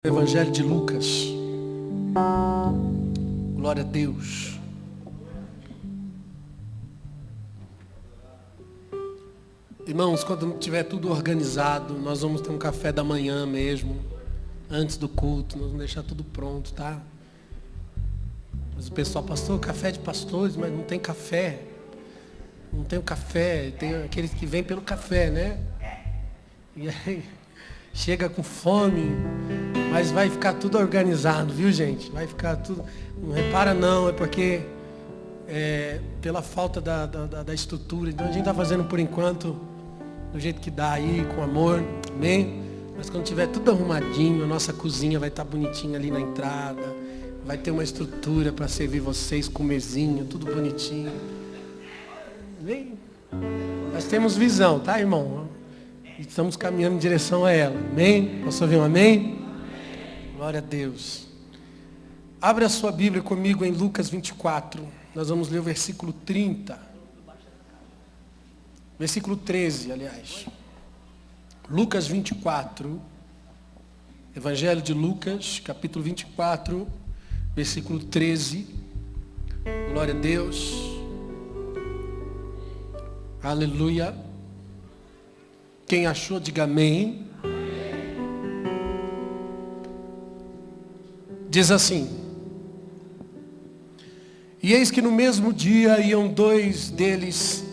Evangelho de Lucas. Glória a Deus. Irmãos, quando tiver tudo organizado, nós vamos ter um café da manhã mesmo, antes do culto, nós vamos deixar tudo pronto, tá? Mas o pessoal, pastor, café de pastores, mas não tem café. Não tem o café, tem aqueles que vêm pelo café, né? E aí chega com fome, mas vai ficar tudo organizado, viu, gente? Vai ficar tudo. Não repara não, é porque pela falta da estrutura. Então a gente está fazendo por enquanto do jeito que dá aí, com amor, amém? Mas quando tiver tudo arrumadinho, a nossa cozinha vai estar bonitinha ali na entrada, vai ter uma estrutura para servir vocês com mesinha, tudo bonitinho. Amém? Nós temos visão, tá, irmão? Estamos caminhando em direção a ela. Amém? Posso ouvir um amém? Glória a Deus. Abre a sua Bíblia comigo em Lucas 24. Nós vamos ler o versículo 30. Versículo 13, aliás. Lucas 24. Evangelho de Lucas, capítulo 24, versículo 13. Glória a Deus. Aleluia. Quem achou, diga amém. Diz assim: e eis que no mesmo dia iam dois deles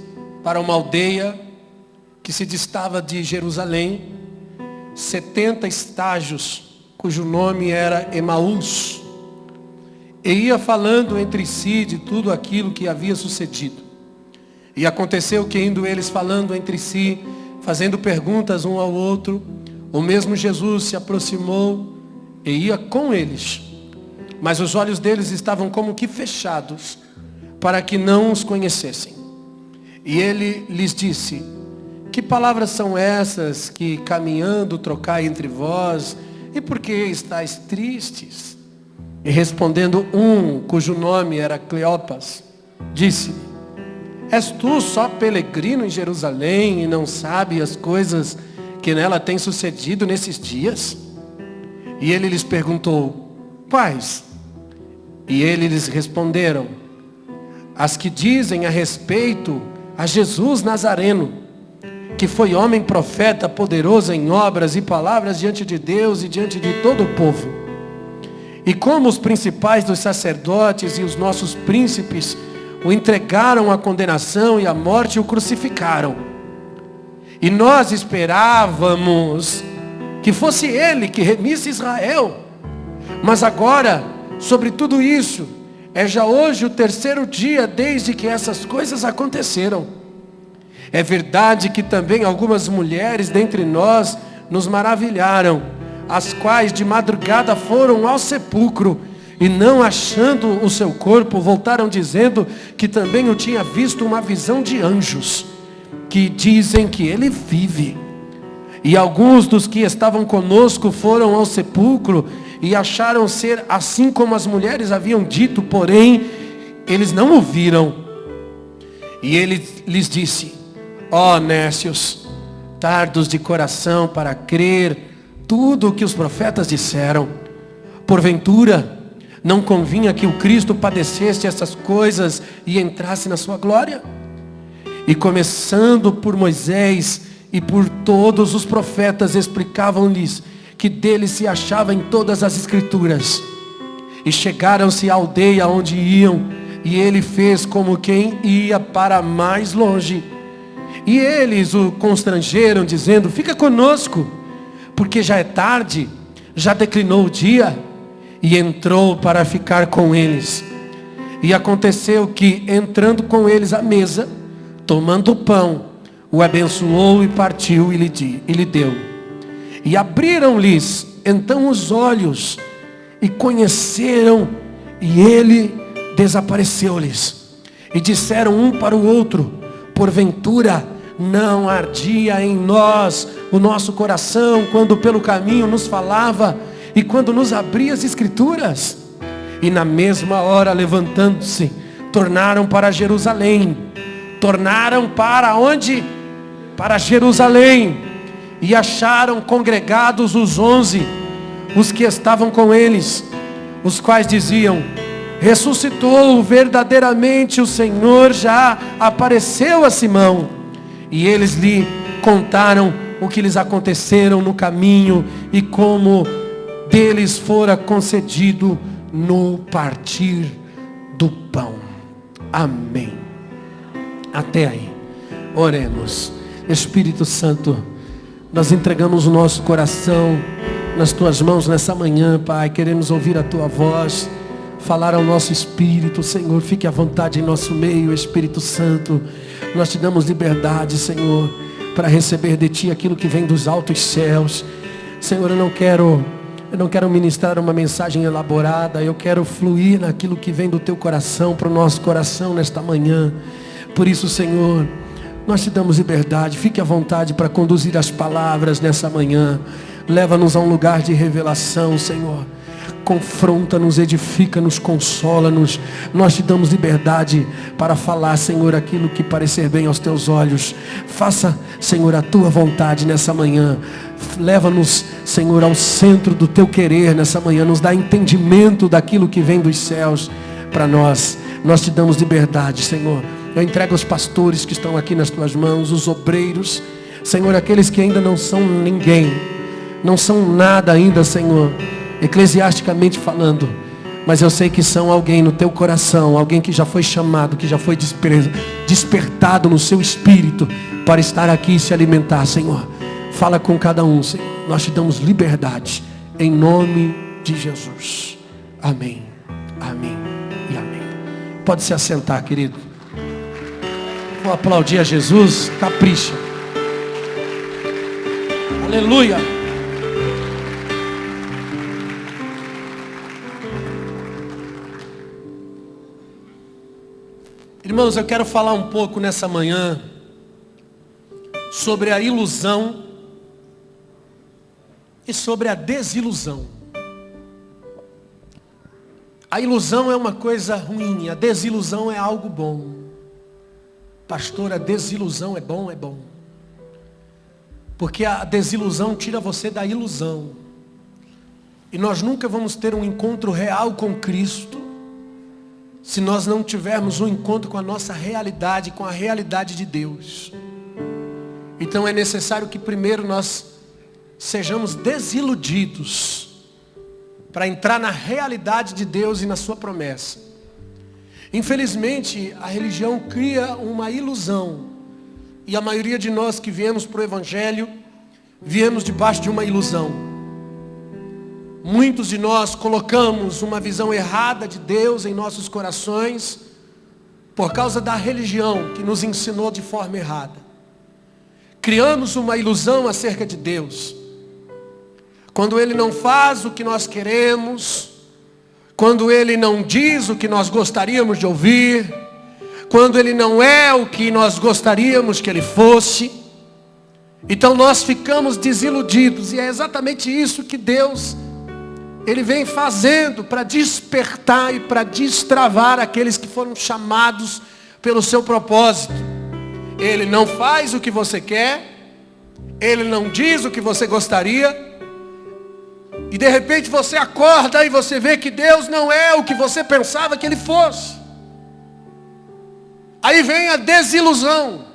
para uma aldeia que se distava de Jerusalém, 70 estágios, cujo nome era Emaús, e ia falando entre si de tudo aquilo que havia sucedido. E aconteceu que, indo eles falando entre si, fazendo perguntas um ao outro, o mesmo Jesus se aproximou e ia com eles. Mas os olhos deles estavam como que fechados, para que não os conhecessem. E ele lhes disse: que palavras são essas que caminhando trocai entre vós? E por que estáis tristes? E respondendo um, cujo nome era Cleopas, disse-lhe: és tu só peregrino em Jerusalém e não sabe as coisas que nela têm sucedido nesses dias? E ele lhes perguntou: quais? E eles lhes responderam: as que dizem a respeito a Jesus Nazareno, que foi homem profeta, poderoso em obras e palavras diante de Deus e diante de todo o povo. E como os principais dos sacerdotes e os nossos príncipes o entregaram à condenação e à morte e o crucificaram. E nós esperávamos que fosse ele que remisse Israel. Mas agora, sobre tudo isso, é já hoje o terceiro dia desde que essas coisas aconteceram. É verdade que também algumas mulheres dentre nós nos maravilharam, as quais de madrugada foram ao sepulcro, e não achando o seu corpo, voltaram dizendo que também o tinha visto uma visão de anjos, que dizem que ele vive. E alguns dos que estavam conosco foram ao sepulcro e acharam ser assim como as mulheres haviam dito, porém eles não o viram. E ele lhes disse: ó nécios, tardos de coração para crer tudo o que os profetas disseram. Porventura não convinha que o Cristo padecesse essas coisas e entrasse na sua glória? E começando por Moisés e por todos os profetas, explicavam-lhes que dele se achava em todas as escrituras. E chegaram-se à aldeia onde iam, e ele fez como quem ia para mais longe. E eles o constrangeram, dizendo: fica conosco, porque já é tarde, já declinou o dia. E entrou para ficar com eles. E aconteceu que, entrando com eles à mesa, tomando o pão, o abençoou e partiu e lhe deu. E abriram-lhes então os olhos, e conheceram, e ele desapareceu-lhes. E disseram um para o outro: porventura não ardia em nós o nosso coração, quando pelo caminho nos falava, e quando nos abria as escrituras? E na mesma hora, levantando-se, tornaram para Jerusalém. Tornaram para onde? Para Jerusalém. E acharam congregados os 11, os que estavam com eles, os quais diziam: ressuscitou, verdadeiramente o Senhor já apareceu a Simão. E eles lhe contaram o que lhes aconteceram no caminho e como deles fora concedido no partir do pão. Amém. Até aí. Oremos. Espírito Santo, nós entregamos o nosso coração nas tuas mãos nessa manhã, Pai. Queremos ouvir a tua voz, falar ao nosso espírito. Senhor, fique à vontade em nosso meio, Espírito Santo. Nós te damos liberdade, Senhor, para receber de ti aquilo que vem dos altos céus. Senhor, eu não quero ministrar uma mensagem elaborada. Eu quero fluir naquilo que vem do teu coração para o nosso coração nesta manhã. Por isso, Senhor, nós te damos liberdade. Fique à vontade para conduzir as palavras nessa manhã. Leva-nos a um lugar de revelação, Senhor. Confronta-nos, edifica-nos, consola-nos. Nós te damos liberdade para falar, Senhor, aquilo que parecer bem aos teus olhos. Faça, Senhor, a tua vontade nessa manhã. Leva-nos, Senhor, ao centro do teu querer nessa manhã. Nos dá entendimento daquilo que vem dos céus para nós. Nós te damos liberdade, Senhor. Eu entrego os pastores que estão aqui nas tuas mãos, os obreiros, Senhor, aqueles que ainda não são ninguém, não são nada ainda, Senhor, eclesiasticamente falando, mas eu sei que são alguém no teu coração, alguém que já foi chamado, que já foi despertado no seu espírito para estar aqui e se alimentar, Senhor. Fala com cada um, Senhor. Nós te damos liberdade em nome de Jesus. Amém, amém e amém. Pode se assentar, querido. Vou aplaudir a Jesus. Capricha. Aleluia. Irmãos, eu quero falar um pouco nessa manhã sobre a ilusão e sobre a desilusão. A ilusão é uma coisa ruim, a desilusão é algo bom. Pastor, a desilusão é bom, é bom. Porque a desilusão tira você da ilusão. E nós nunca vamos ter um encontro real com Cristo se nós não tivermos um encontro com a nossa realidade, com a realidade de Deus. Então é necessário que primeiro nós sejamos desiludidos para entrar na realidade de Deus e na sua promessa. Infelizmente, a religião cria uma ilusão. E a maioria de nós que viemos para o Evangelho, viemos debaixo de uma ilusão. Muitos de nós colocamos uma visão errada de Deus em nossos corações, por causa da religião que nos ensinou de forma errada. Criamos uma ilusão acerca de Deus. Quando Ele não faz o que nós queremos, quando Ele não diz o que nós gostaríamos de ouvir, quando Ele não é o que nós gostaríamos que Ele fosse, então nós ficamos desiludidos. E é exatamente isso que Deus, Ele vem fazendo para despertar e para destravar aqueles que foram chamados pelo seu propósito. Ele não faz o que você quer, Ele não diz o que você gostaria, e de repente você acorda e você vê que Deus não é o que você pensava que Ele fosse. Aí vem a desilusão.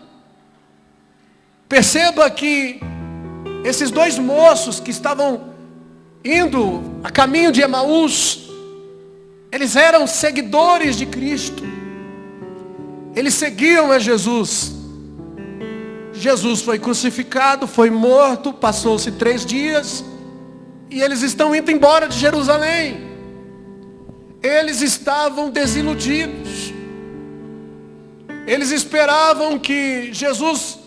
Perceba que esses dois moços que estavam indo a caminho de Emaús, eles eram seguidores de Cristo. Eles seguiam a Jesus. Jesus foi crucificado, foi morto, passou-se 3 dias, e eles estão indo embora de Jerusalém. Eles estavam desiludidos. Eles esperavam que Jesus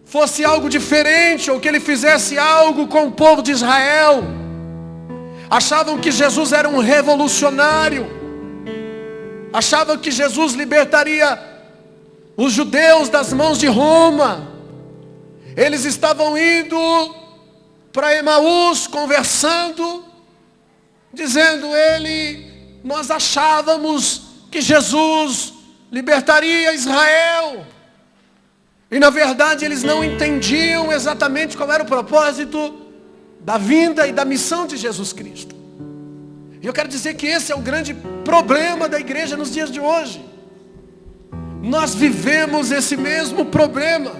fosse algo diferente, ou que Ele fizesse algo com o povo de Israel. Achavam que Jesus era um revolucionário. Achavam que Jesus libertaria os judeus das mãos de Roma. Eles estavam indo para Emaús, conversando, dizendo: nós achávamos que Jesus libertaria Israel. E na verdade eles não entendiam exatamente qual era o propósito da vinda e da missão de Jesus Cristo. E eu quero dizer que esse é o grande problema da igreja nos dias de hoje. Nós vivemos esse mesmo problema.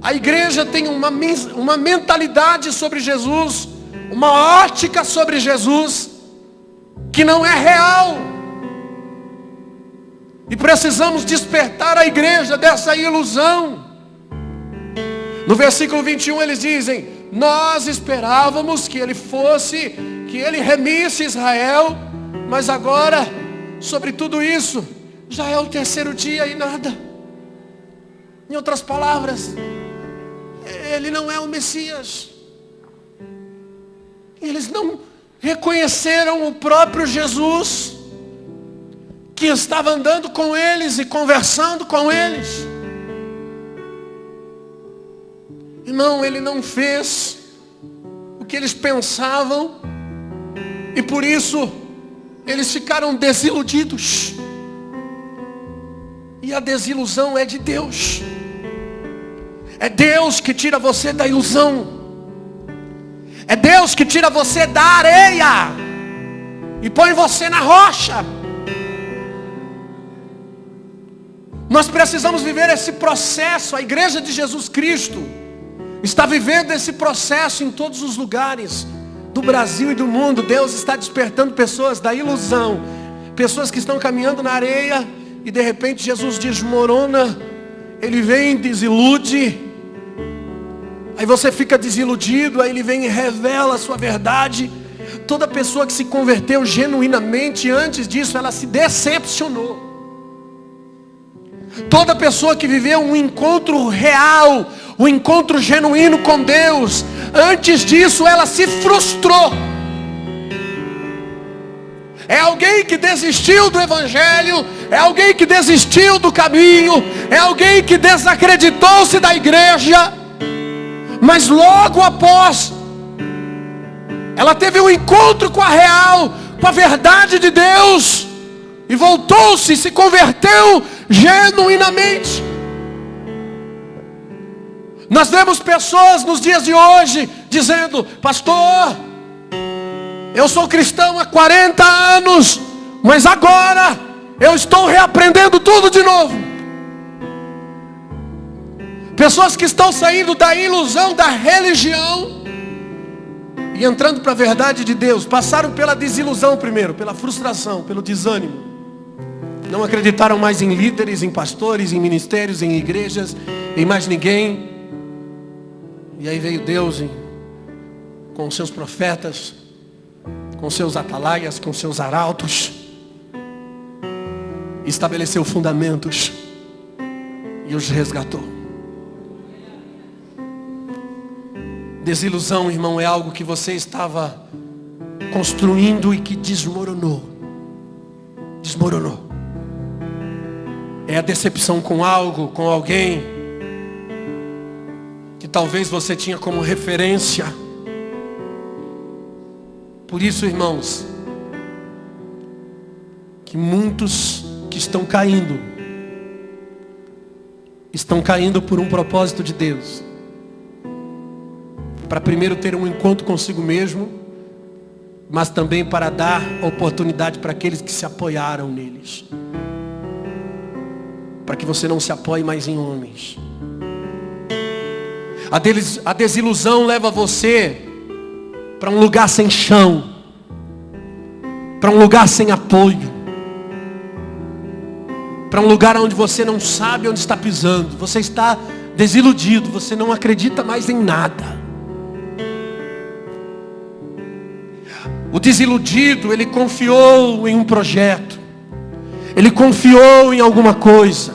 A igreja tem uma mentalidade sobre Jesus, uma ótica sobre Jesus, que não é real. E precisamos despertar a igreja dessa ilusão. No versículo 21 eles dizem: nós esperávamos que ele remisse Israel, mas agora, sobre tudo isso, já é o terceiro dia e nada. Em outras palavras, ele não é o Messias. Eles não reconheceram o próprio Jesus, que estava andando com eles e conversando com eles. Irmão, ele não fez o que eles pensavam, e por isso eles ficaram desiludidos. E a desilusão é de Deus. É Deus que tira você da ilusão. É Deus que tira você da areia e põe você na rocha. Nós precisamos viver esse processo. A igreja de Jesus Cristo está vivendo esse processo em todos os lugares do Brasil e do mundo. Deus está despertando pessoas da ilusão, pessoas que estão caminhando na areia, e de repente Jesus desmorona. Ele vem, desilude, aí você fica desiludido, aí ele vem e revela a sua verdade. Toda pessoa que se converteu genuinamente, antes disso ela se decepcionou. Toda pessoa que viveu um encontro real, um encontro genuíno com Deus, antes disso ela se frustrou. É alguém que desistiu do Evangelho, é alguém que desistiu do caminho, é alguém que desacreditou-se da igreja, mas logo após ela teve um encontro com a real, com a verdade de Deus, e voltou-se, se converteu genuinamente. Nós vemos pessoas nos dias de hoje dizendo: pastor, eu sou cristão há 40 anos, mas agora eu estou reaprendendo tudo de novo. Pessoas que estão saindo da ilusão da religião e entrando para a verdade de Deus. Passaram pela desilusão primeiro, pela frustração, pelo desânimo. Não acreditaram mais em líderes, em pastores, em ministérios, em igrejas, em mais ninguém. E aí veio Deus com seus profetas, com seus atalaias, com seus arautos, estabeleceu fundamentos e os resgatou. Desilusão, irmão, é algo que você estava construindo e que desmoronou. Desmoronou. É a decepção com algo, com alguém, que talvez você tinha como referência. Por isso, irmãos, que muitos que estão caindo por um propósito de Deus. Para primeiro ter um encontro consigo mesmo, mas também para dar oportunidade para aqueles que se apoiaram neles. Para que você não se apoie mais em homens. A desilusão leva você para um lugar sem chão, para um lugar sem apoio, para um lugar onde você não sabe onde está pisando. Você está desiludido, você não acredita mais em nada. O desiludido, ele confiou em um projeto, ele confiou em alguma coisa,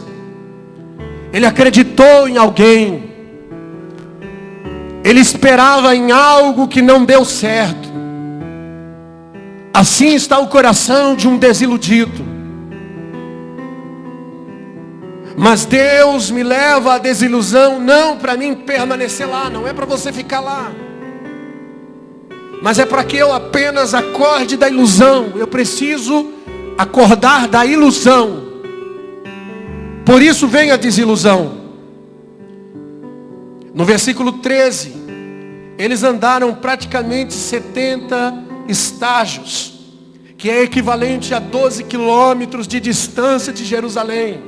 ele acreditou em alguém, ele esperava em algo que não deu certo. Assim está o coração de um desiludido. Mas Deus me leva à desilusão, não para mim permanecer lá, não é para você ficar lá, mas é para que eu apenas acorde da ilusão. Eu preciso acordar da ilusão. Por isso vem a desilusão. No versículo 13, Eles andaram praticamente 70 estágios, que é equivalente a 12 quilômetros de distância de Jerusalém.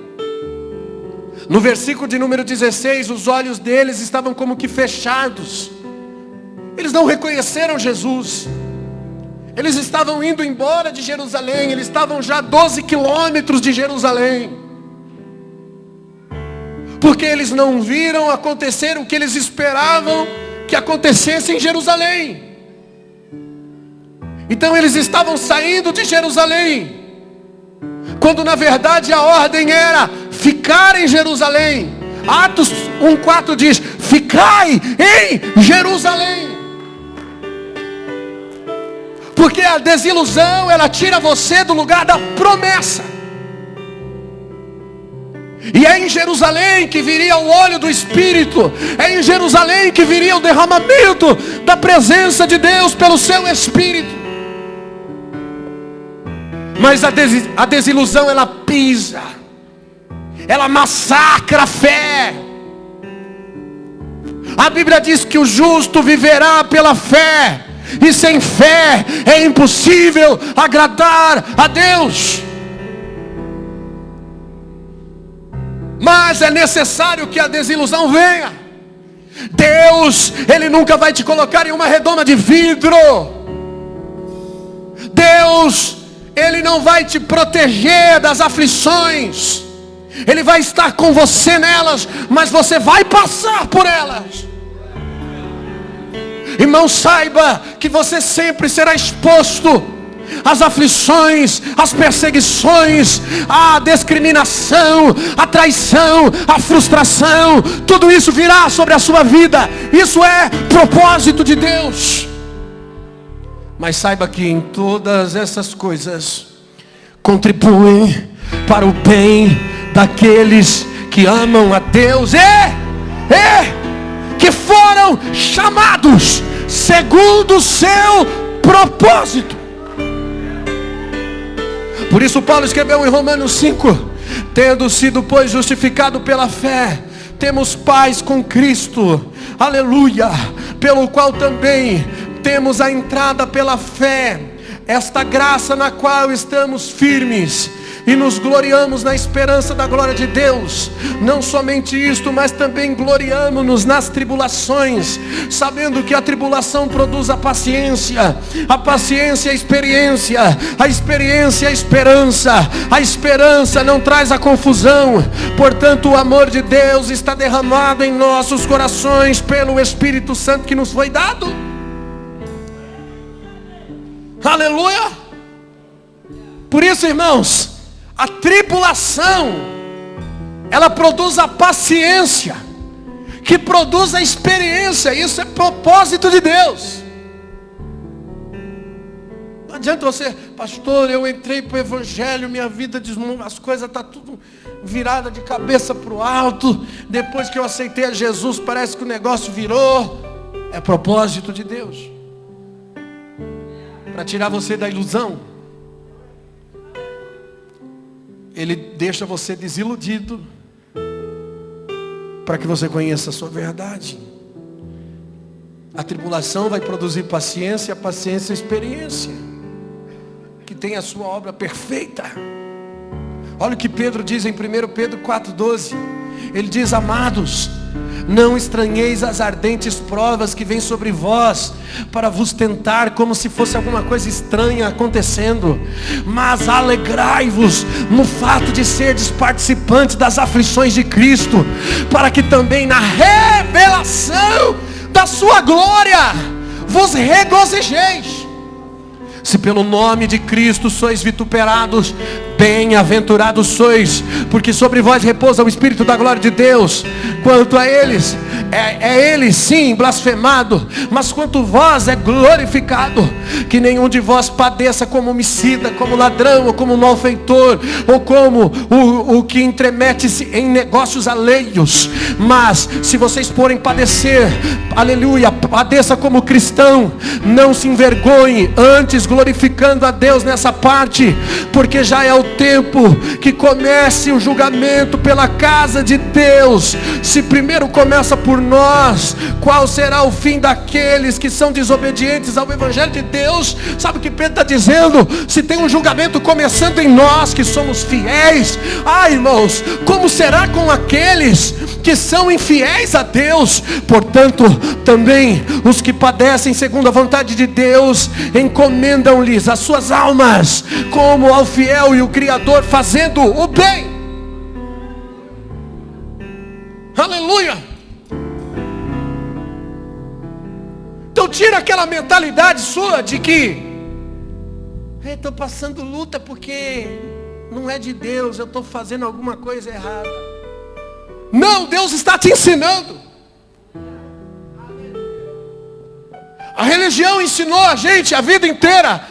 No versículo de número 16, os olhos deles estavam como que fechados. Eles não reconheceram Jesus. Eles estavam indo embora de Jerusalém. Eles estavam já a 12 quilômetros de Jerusalém. Porque eles não viram acontecer o que eles esperavam que acontecesse em Jerusalém. Então eles estavam saindo de Jerusalém, quando na verdade a ordem era ficar em Jerusalém. Atos 1:4 diz: ficai em Jerusalém. Porque a desilusão, ela tira você do lugar da promessa. E é em Jerusalém que viria o óleo do Espírito. É em Jerusalém que viria o derramamento da presença de Deus pelo seu Espírito. Mas a desilusão, ela pisa, ela massacra a fé. A Bíblia diz que o justo viverá pela fé, e sem fé é impossível agradar a Deus. Mas é necessário que a desilusão venha. Deus, Ele nunca vai te colocar em uma redoma de vidro. Deus, Ele não vai te proteger das aflições. Ele vai estar com você nelas, mas você vai passar por elas. Irmão, saiba que você sempre será exposto às aflições, às perseguições, à discriminação, à traição, à frustração. Tudo isso virá sobre a sua vida. Isso é propósito de Deus. Mas saiba que em todas essas coisas contribuem para o bem daqueles que amam a Deus que foram chamados segundo o seu propósito. Por isso Paulo escreveu em Romanos 5: tendo sido, pois, justificado pela fé, temos paz com Cristo, aleluia, pelo qual também temos a entrada pela fé, esta graça na qual estamos firmes e nos gloriamos na esperança da glória de Deus. Não somente isto, mas também gloriamo-nos nas tribulações, sabendo que a tribulação produz a paciência a experiência, a experiência a esperança, a esperança não traz a confusão. Portanto, o amor de Deus está derramado em nossos corações pelo Espírito Santo que nos foi dado. Aleluia. Por isso, irmãos, a tribulação, ela produz a paciência, que produz a experiência. Isso é propósito de Deus. Não adianta você, pastor, eu entrei para o Evangelho, minha vida, as coisas estão tudo virada de cabeça para o alto. Depois que eu aceitei a Jesus, parece que o negócio virou. É propósito de Deus, para tirar você da ilusão. Ele deixa você desiludido, para que você conheça a sua verdade. A tribulação vai produzir paciência, a paciência experiência, que tem a sua obra perfeita. Olha o que Pedro diz em 1 Pedro 4,12. Ele diz: amados, não estranheis as ardentes provas que vêm sobre vós, para vos tentar como se fosse alguma coisa estranha acontecendo, mas alegrai-vos no fato de serdes participantes das aflições de Cristo, para que também na revelação da sua glória vos regozijeis. Se pelo nome de Cristo sois vituperados, bem-aventurados sois, porque sobre vós repousa o Espírito da glória de Deus. Quanto a eles, é ele sim blasfemado, mas quanto vós é glorificado. Que nenhum de vós padeça como homicida, como ladrão, ou como malfeitor, ou como o que entremete-se em negócios alheios. Mas se vocês forem padecer, aleluia, padeça como cristão. Não se envergonhe, antes glorificando a Deus nessa parte, porque já é o tempo que comece o julgamento pela casa de Deus. Se primeiro começa por por nós. Qual será o fim daqueles que são desobedientes ao Evangelho de Deus? Sabe o que Pedro está dizendo? Se tem um julgamento começando em nós que somos fiéis, irmãos, como será com aqueles que são infiéis a Deus? Portanto, também os que padecem segundo a vontade de Deus, encomendam-lhes as suas almas, como ao fiel e o Criador, fazendo o bem. Aleluia! Então tira aquela mentalidade sua de que estou passando luta porque não é de Deus, eu estou fazendo alguma coisa errada. Não, Deus está te ensinando. A religião ensinou a gente a vida inteira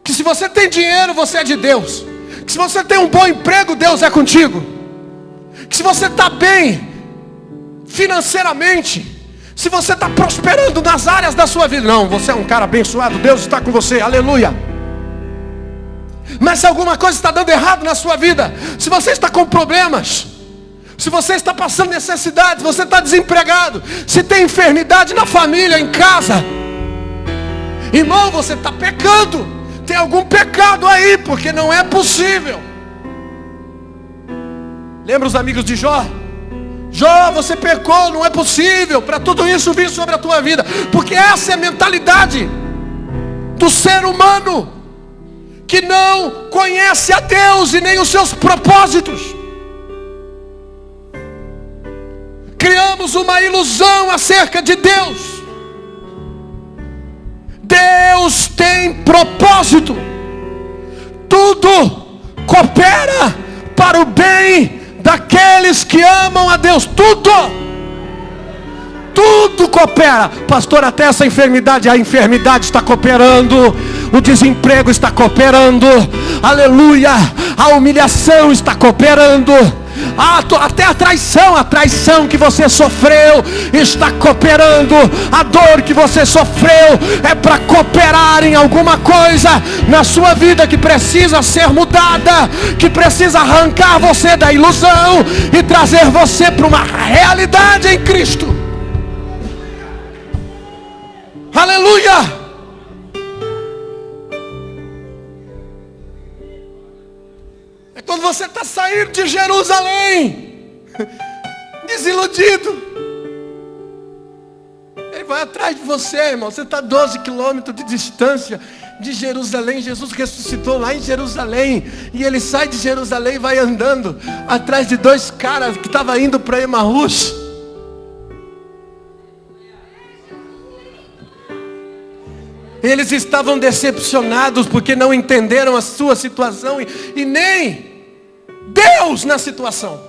que se você tem dinheiro, você é de Deus. Que se você tem um bom emprego, Deus é contigo. Que se você está bem financeiramente, se você está prosperando nas áreas da sua vida, não, você é um cara abençoado, Deus está com você, aleluia. Mas se alguma coisa está dando errado na sua vida, se você está com problemas, se você está passando necessidade, você está desempregado, se tem enfermidade na família, em casa, irmão, você está pecando. Tem algum pecado aí, porque não é possível. Lembra os amigos de Jó? Jó, você pecou, não é possível para tudo isso vir sobre a tua vida. Porque essa é a mentalidade do ser humano que não conhece a Deus e nem os seus propósitos. Criamos uma ilusão acerca de Deus. Deus tem propósito. Tudo coopera para o bem daqueles que amam a Deus. Tudo coopera. Pastor, até essa enfermidade, a enfermidade está cooperando. O desemprego está cooperando. Aleluia. A humilhação está cooperando. Até a traição que você sofreu está cooperando. A dor que você sofreu é para cooperar em alguma coisa na sua vida que precisa ser mudada, que precisa arrancar você da ilusão e trazer você para uma realidade em Cristo. Aleluia! É quando você está saindo de Jerusalém, desiludido. Ele vai atrás de você, irmão. Você está 12 quilômetros de distância de Jerusalém. Jesus ressuscitou lá em Jerusalém. E ele sai de Jerusalém e vai andando atrás de dois caras que estavam indo para Emaús. Eles estavam decepcionados porque não entenderam a sua situação e nem Deus na situação.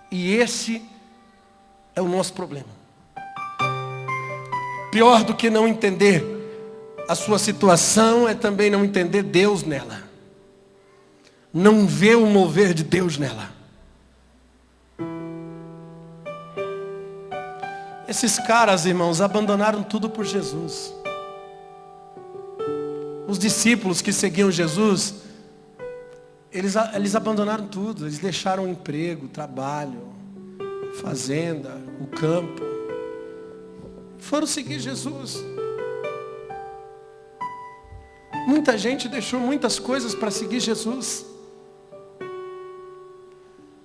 E esse é o nosso problema. Pior do que não entender a sua situação é também não entender Deus nela. Não ver o mover de Deus nela. Esses caras, irmãos, abandonaram tudo por Jesus. Os discípulos que seguiam Jesus, eles abandonaram tudo. Eles deixaram o emprego, o trabalho, a fazenda, o campo. Foram seguir Jesus. Muita gente deixou muitas coisas para seguir Jesus.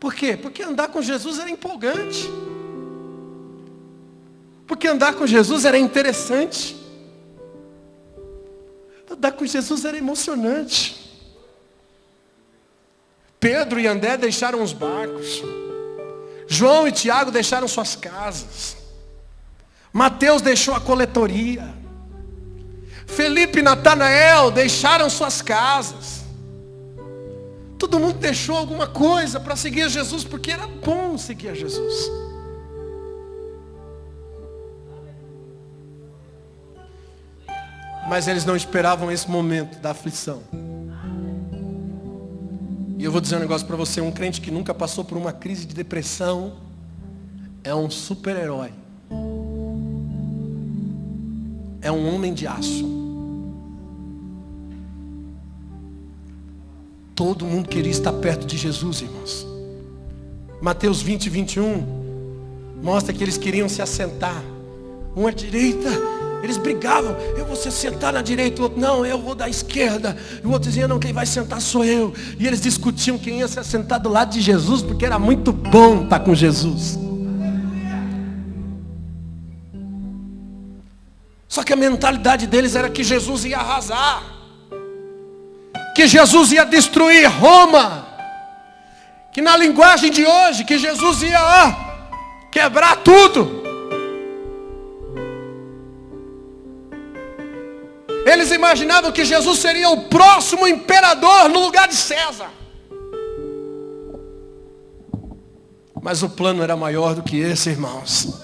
Por quê? Porque andar com Jesus era empolgante. Porque andar com Jesus era interessante. Andar com Jesus era emocionante. Pedro e André deixaram os barcos. João e Tiago deixaram suas casas. Mateus deixou a coletoria. Felipe e Natanael deixaram suas casas. Todo mundo deixou alguma coisa para seguir a Jesus, porque era bom seguir a Jesus. Mas eles não esperavam esse momento da aflição. E eu vou dizer um negócio para você. Um crente que nunca passou por uma crise de depressão é um super-herói. É um homem de aço. Todo mundo queria estar perto de Jesus, irmãos. Mateus 20, 21, mostra que eles queriam se assentar. Um à direita, eles brigavam. Eu vou se sentar na direita, o outro, não, eu vou da esquerda. E o outro dizia, não, quem vai sentar sou eu. E eles discutiam quem ia se assentar do lado de Jesus, porque era muito bom estar com Jesus. Só que a mentalidade deles era que Jesus ia arrasar, que Jesus ia destruir Roma, que na linguagem de hoje, que Jesus ia quebrar tudo. Eles imaginavam que Jesus seria o próximo imperador no lugar de César. Mas o plano era maior do que esse, irmãos.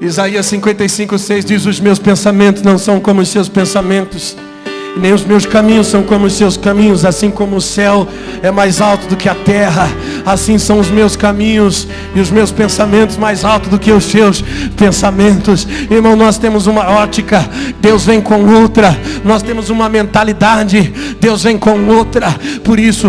Isaías 55:6 diz, os meus pensamentos não são como os seus pensamentos, nem os meus caminhos são como os seus caminhos. Assim como o céu é mais alto do que a terra, assim são os meus caminhos e os meus pensamentos mais altos do que os seus pensamentos. Irmão, nós temos uma ótica, Deus vem com outra. Nós temos uma mentalidade, Deus vem com outra. Por isso,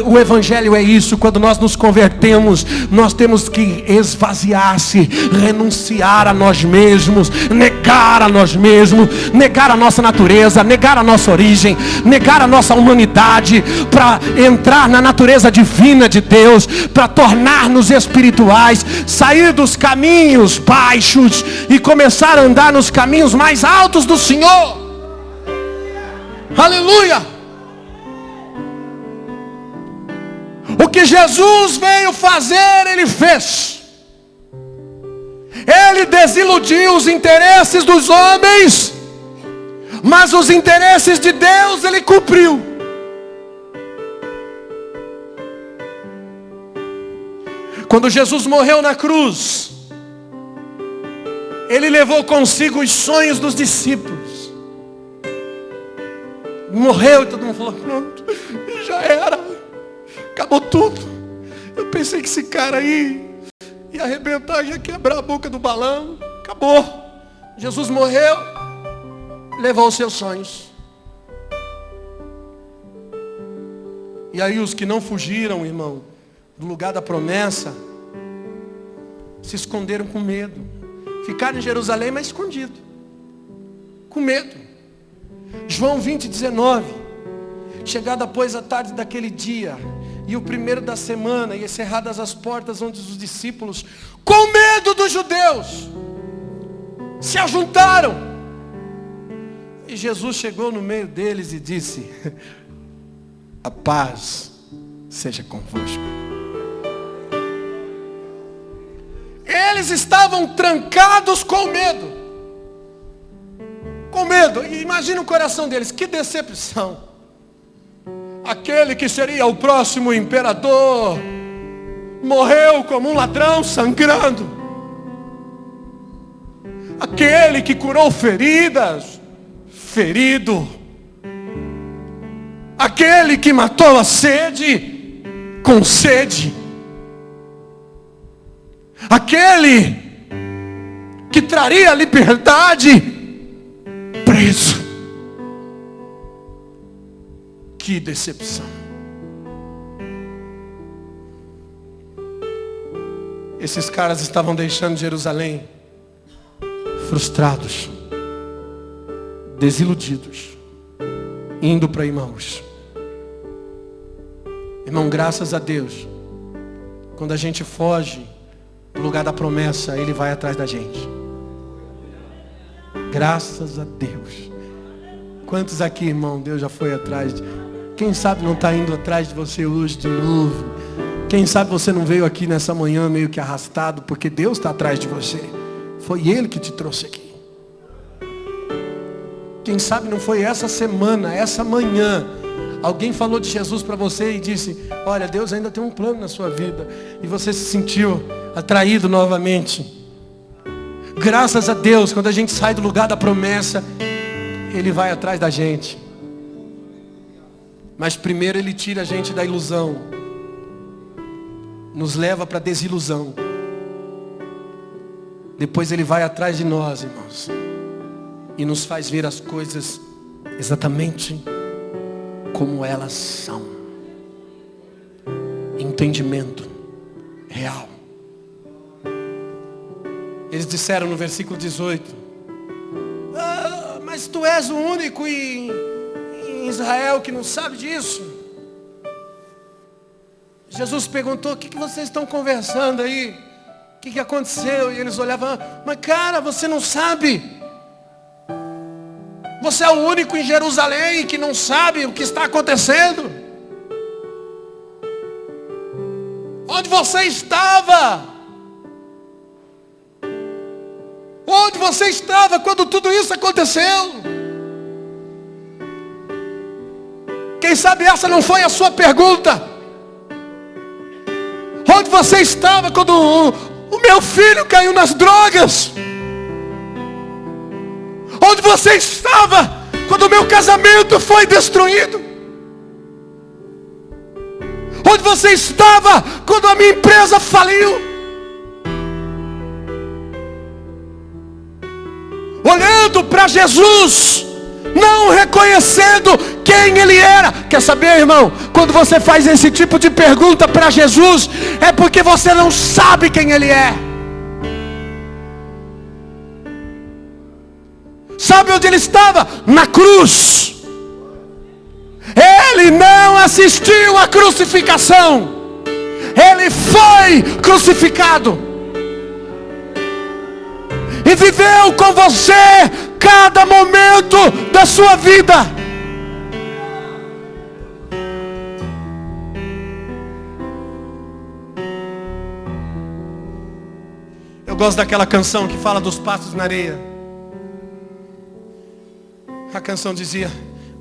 o evangelho é isso. Quando nós nos convertemos, nós temos que esvaziar-se, renunciar a nós mesmos, negar a nós mesmos, negar a nossa natureza, negar a nossa origem, negar a nossa humanidade, para entrar na natureza divina de Deus, para tornar-nos espirituais, sair dos caminhos baixos e começar a andar nos caminhos mais altos do Senhor. Aleluia! O que Jesus veio fazer, Ele fez. Ele desiludiu os interesses dos homens, mas os interesses de Deus Ele cumpriu. Quando Jesus morreu na cruz, Ele levou consigo os sonhos dos discípulos. Morreu e todo mundo falou, pronto, já era, acabou tudo. Eu pensei que esse cara aí ia arrebentar, ia quebrar a boca do balão. Acabou. Jesus morreu, levou os seus sonhos. E aí os que não fugiram, irmão, do lugar da promessa, se esconderam com medo. Ficaram em Jerusalém, mas escondido, com medo. João 20, 19. Chegada pois a tarde daquele dia, e o primeiro da semana, e encerradas as portas, onde os discípulos, com medo dos judeus, se ajuntaram. E Jesus chegou no meio deles e disse, a paz seja convosco. Eles estavam trancados com medo. Com medo. E imagina o coração deles, que decepção. Aquele que seria o próximo imperador morreu como um ladrão sangrando. Aquele que curou feridas, ferido. Aquele que matou a sede, com sede. Aquele que traria a liberdade, preso. Que decepção. Esses caras estavam deixando Jerusalém frustrados, desiludidos, indo para Emaús. Irmão, graças a Deus, quando a gente foge do lugar da promessa, Ele vai atrás da gente. Graças a Deus. Quantos aqui, irmão, Deus já foi atrás de... Quem sabe não está indo atrás de você hoje de novo. Quem sabe você não veio aqui nessa manhã meio que arrastado, porque Deus está atrás de você. Foi Ele que te trouxe aqui. Quem sabe não foi essa semana, essa manhã, alguém falou de Jesus para você e disse, olha, Deus ainda tem um plano na sua vida. E você se sentiu atraído novamente. Graças a Deus, quando a gente sai do lugar da promessa, Ele vai atrás da gente. Mas primeiro Ele tira a gente da ilusão, nos leva para a desilusão. Depois Ele vai atrás de nós, irmãos, e nos faz ver as coisas exatamente como elas são. Entendimento. Eles disseram no versículo 18: mas tu és o único em Israel que não sabe disso. Jesus perguntou: o que vocês estão conversando aí? O que aconteceu? E eles olhavam: mas cara, você não sabe? Você é o único em Jerusalém que não sabe o que está acontecendo? Onde você estava? Onde você estava quando tudo isso aconteceu? Quem sabe essa não foi a sua pergunta? Onde você estava quando o meu filho caiu nas drogas? Onde você estava quando o meu casamento foi destruído? Onde você estava quando a minha empresa faliu? Olhando para Jesus, não reconhecendo quem Ele era. Quer saber, irmão? Quando você faz esse tipo de pergunta para Jesus, é porque você não sabe quem Ele é. Sabe onde Ele estava? Na cruz. Ele não assistiu à crucificação. Ele foi crucificado. E viveu com você cada momento da sua vida. Eu gosto daquela canção que fala dos passos na areia. A canção dizia: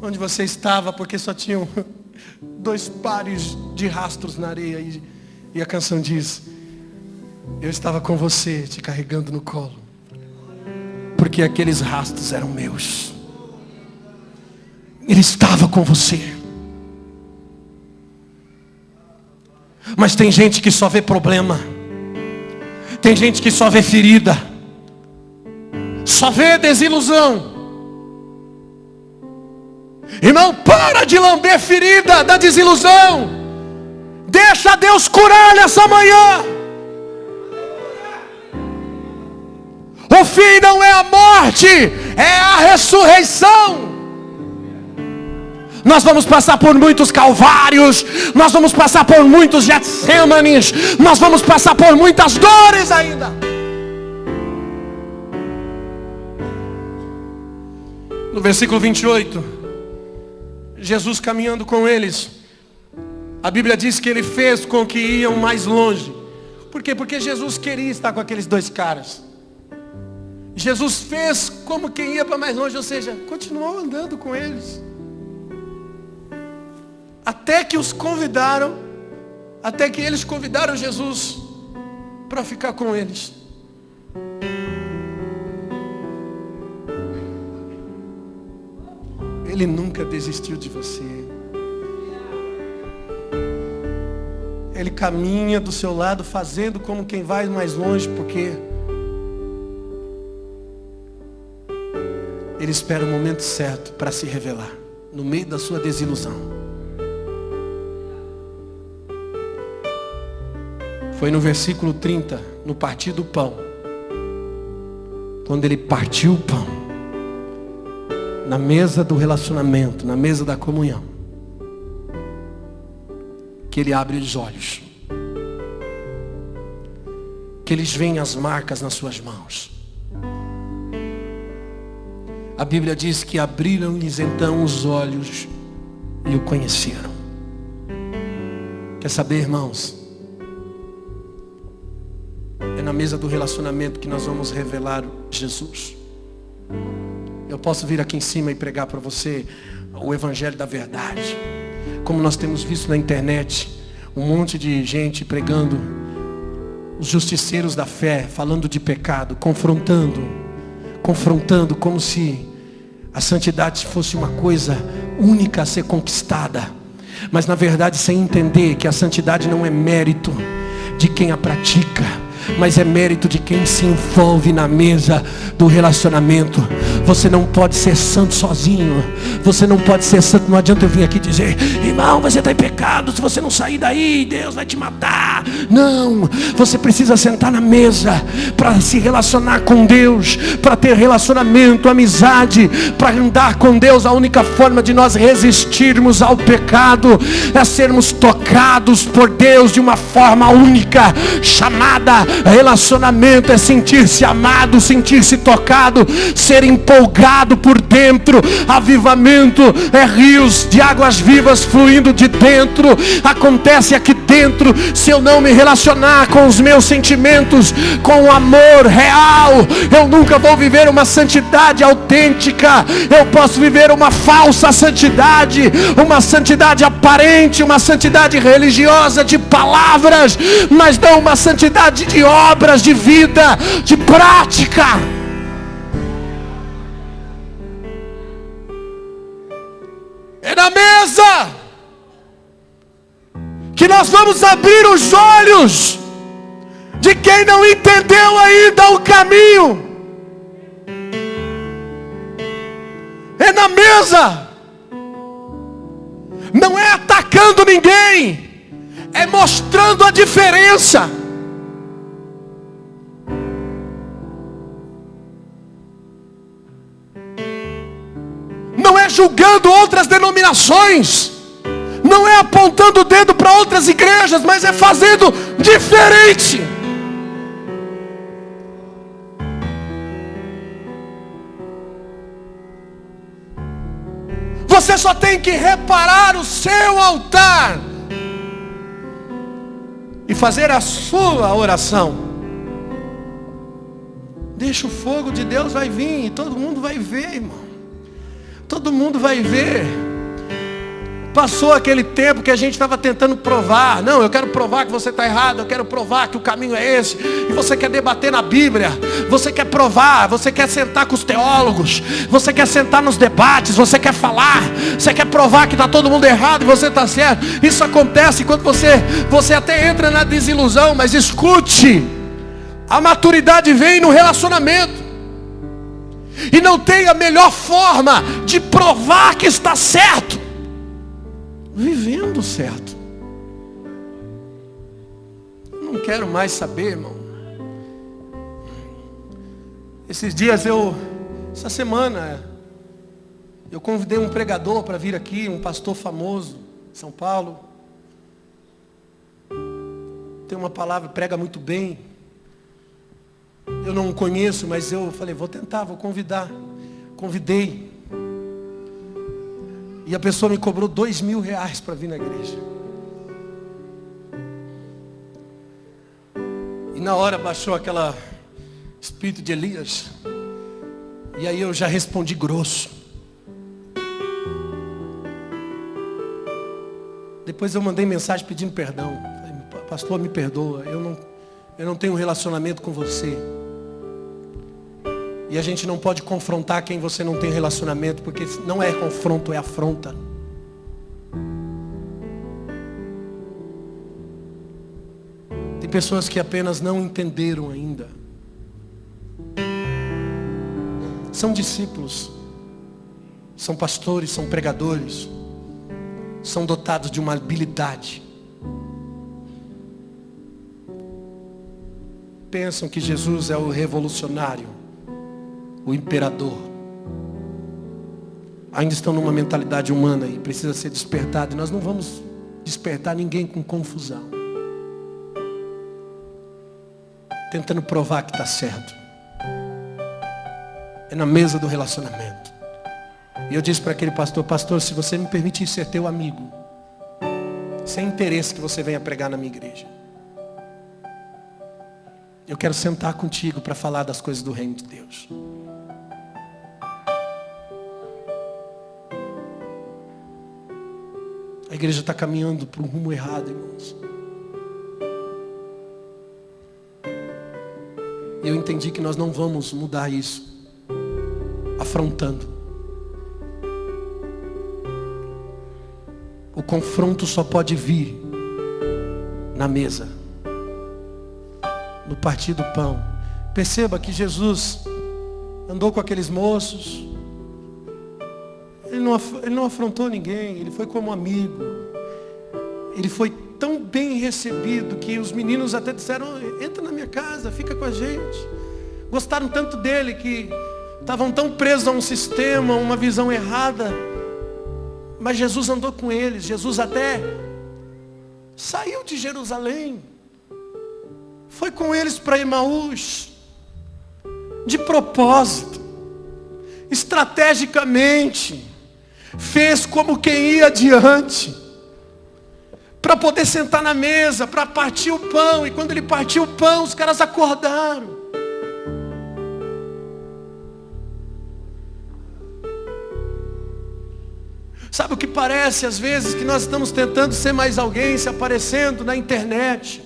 onde você estava, porque só tinham 2 pares de rastros na areia. E a canção diz: eu estava com você, te carregando no colo, porque aqueles rastros eram meus. Ele estava com você. Mas tem gente que só vê problema. Tem gente que só vê ferida. Só vê desilusão. Irmão, para de lamber ferida da desilusão. Deixa Deus curar nessa manhã. O fim não é a morte, é a ressurreição. Nós vamos passar por muitos calvários, nós vamos passar por muitos Getsêmanes, nós vamos passar por muitas dores ainda. No versículo 28, Jesus caminhando com eles, a Bíblia diz que Ele fez com que iam mais longe. Por quê? Porque Jesus queria estar com aqueles 2 caras. Jesus fez como quem ia para mais longe, ou seja, continuou andando com eles. Até que eles convidaram Jesus para ficar com eles. Ele nunca desistiu de você. Ele caminha do seu lado fazendo como quem vai mais longe, porque Ele espera o momento certo para se revelar no meio da sua desilusão. Foi no versículo 30, no partir do pão, quando Ele partiu o pão, na mesa do relacionamento, na mesa da comunhão, que Ele abre os olhos, que eles veem as marcas nas suas mãos. A Bíblia diz que abriram-lhes então os olhos e o conheceram. Quer saber, irmãos? É na mesa do relacionamento que nós vamos revelar Jesus. Eu posso vir aqui em cima e pregar para você o Evangelho da verdade. Como nós temos visto na internet, um monte de gente pregando os justiceiros da fé, falando de pecado, confrontando como se a santidade fosse uma coisa única a ser conquistada. Mas na verdade sem entender que a santidade não é mérito de quem a pratica, mas é mérito de quem se envolve na mesa do relacionamento. Você não pode ser santo sozinho. Você não pode ser santo. Não adianta eu vir aqui dizer: irmão, você está em pecado, se você não sair daí, Deus vai te matar. Não, você precisa sentar na mesa para se relacionar com Deus, para ter relacionamento, amizade, para andar com Deus. A única forma de nós resistirmos ao pecado é sermos tocados por Deus de uma forma única, chamada relacionamento. É sentir-se amado, sentir-se tocado, ser empolgado por dentro. Avivamento é rios de águas vivas fluindo de dentro. Acontece aqui dentro. Se eu não me relacionar com os meus sentimentos, com o amor real, eu nunca vou viver uma santidade autêntica. Eu posso viver uma falsa santidade, uma santidade aparente, uma santidade religiosa de palavras, mas não uma santidade de obras, de vida, de prática. É na mesa que nós vamos abrir os olhos de quem não entendeu ainda o caminho. É na mesa. Não é atacando ninguém, é mostrando a diferença. Não é julgando outras denominações, não é apontando o dedo para outras igrejas, mas é fazendo diferente. Você só tem que reparar o seu altar e fazer a sua oração. Deixa o fogo de Deus vai vir, e todo mundo vai ver, irmão. Todo mundo vai ver. Passou aquele tempo que a gente estava tentando provar. Não, eu quero provar que você está errado. Eu quero provar que o caminho é esse. E você quer debater na Bíblia. Você quer provar. Você quer sentar com os teólogos. Você quer sentar nos debates. Você quer falar. Você quer provar que está todo mundo errado e você está certo. Isso acontece quando você até entra na desilusão. Mas escute. A maturidade vem no relacionamento. E não tem a melhor forma de provar que está certo vivendo certo. Não quero mais saber, irmão. Esses dias essa semana, eu convidei um pregador para vir aqui, um pastor famoso, em São Paulo. Tem uma palavra, prega muito bem. Eu não o conheço, mas eu falei, vou tentar, vou convidar. Convidei. E a pessoa me cobrou R$2.000 para vir na igreja. E na hora baixou aquele espírito de Elias. E aí eu já respondi grosso. Depois eu mandei mensagem pedindo perdão. Falei, pastor, me perdoa, eu não tenho um relacionamento com você. E a gente não pode confrontar quem você não tem relacionamento, porque não é confronto, é afronta. Tem pessoas que apenas não entenderam ainda. São discípulos, são pastores, são pregadores, são dotados de uma habilidade. Pensam que Jesus é o revolucionário, o imperador. Ainda estão numa mentalidade humana e precisa ser despertado. E nós não vamos despertar ninguém com confusão, tentando provar que está certo. É na mesa do relacionamento. E eu disse para aquele pastor, pastor, se você me permitir ser teu amigo, sem interesse que você venha pregar na minha igreja, eu quero sentar contigo para falar das coisas do reino de Deus. A igreja está caminhando para um rumo errado, irmãos. E eu entendi que nós não vamos mudar isso afrontando. O confronto só pode vir na mesa, no partir do pão. Perceba que Jesus andou com aqueles moços. Ele não afrontou ninguém, ele foi como amigo. Ele foi tão bem recebido que os meninos até disseram: entra na minha casa, fica com a gente. Gostaram tanto dele que estavam tão presos a um sistema, uma visão errada. Mas Jesus andou com eles. Jesus até saiu de Jerusalém. Foi com eles para Emaús. De propósito. Estrategicamente. Fez como quem ia adiante. Para poder sentar na mesa, para partir o pão. E quando ele partiu o pão, os caras acordaram. Sabe o que parece às vezes? Que nós estamos tentando ser mais alguém, se aparecendo na internet.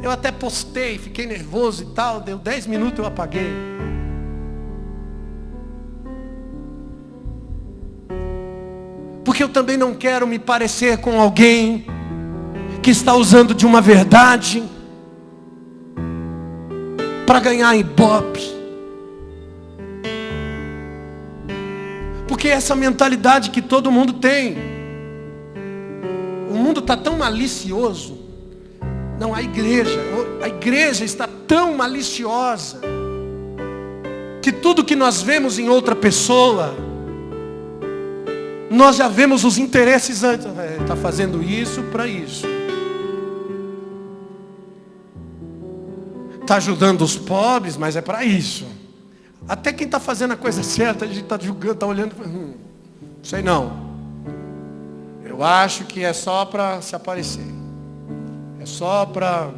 Eu até postei, fiquei nervoso e tal, deu 10 minutos, eu apaguei. Porque eu também não quero me parecer com alguém que está usando de uma verdade para ganhar ibope. Porque essa mentalidade que todo mundo tem. O mundo está tão malicioso. Não, a igreja está tão maliciosa, que tudo que nós vemos em outra pessoa, nós já vemos os interesses antes. Ele está fazendo isso para isso. Está ajudando os pobres, mas é para isso. Até quem está fazendo a coisa certa, a gente está julgando, está olhando. Sei não. Eu acho que é só para se aparecer. É só para...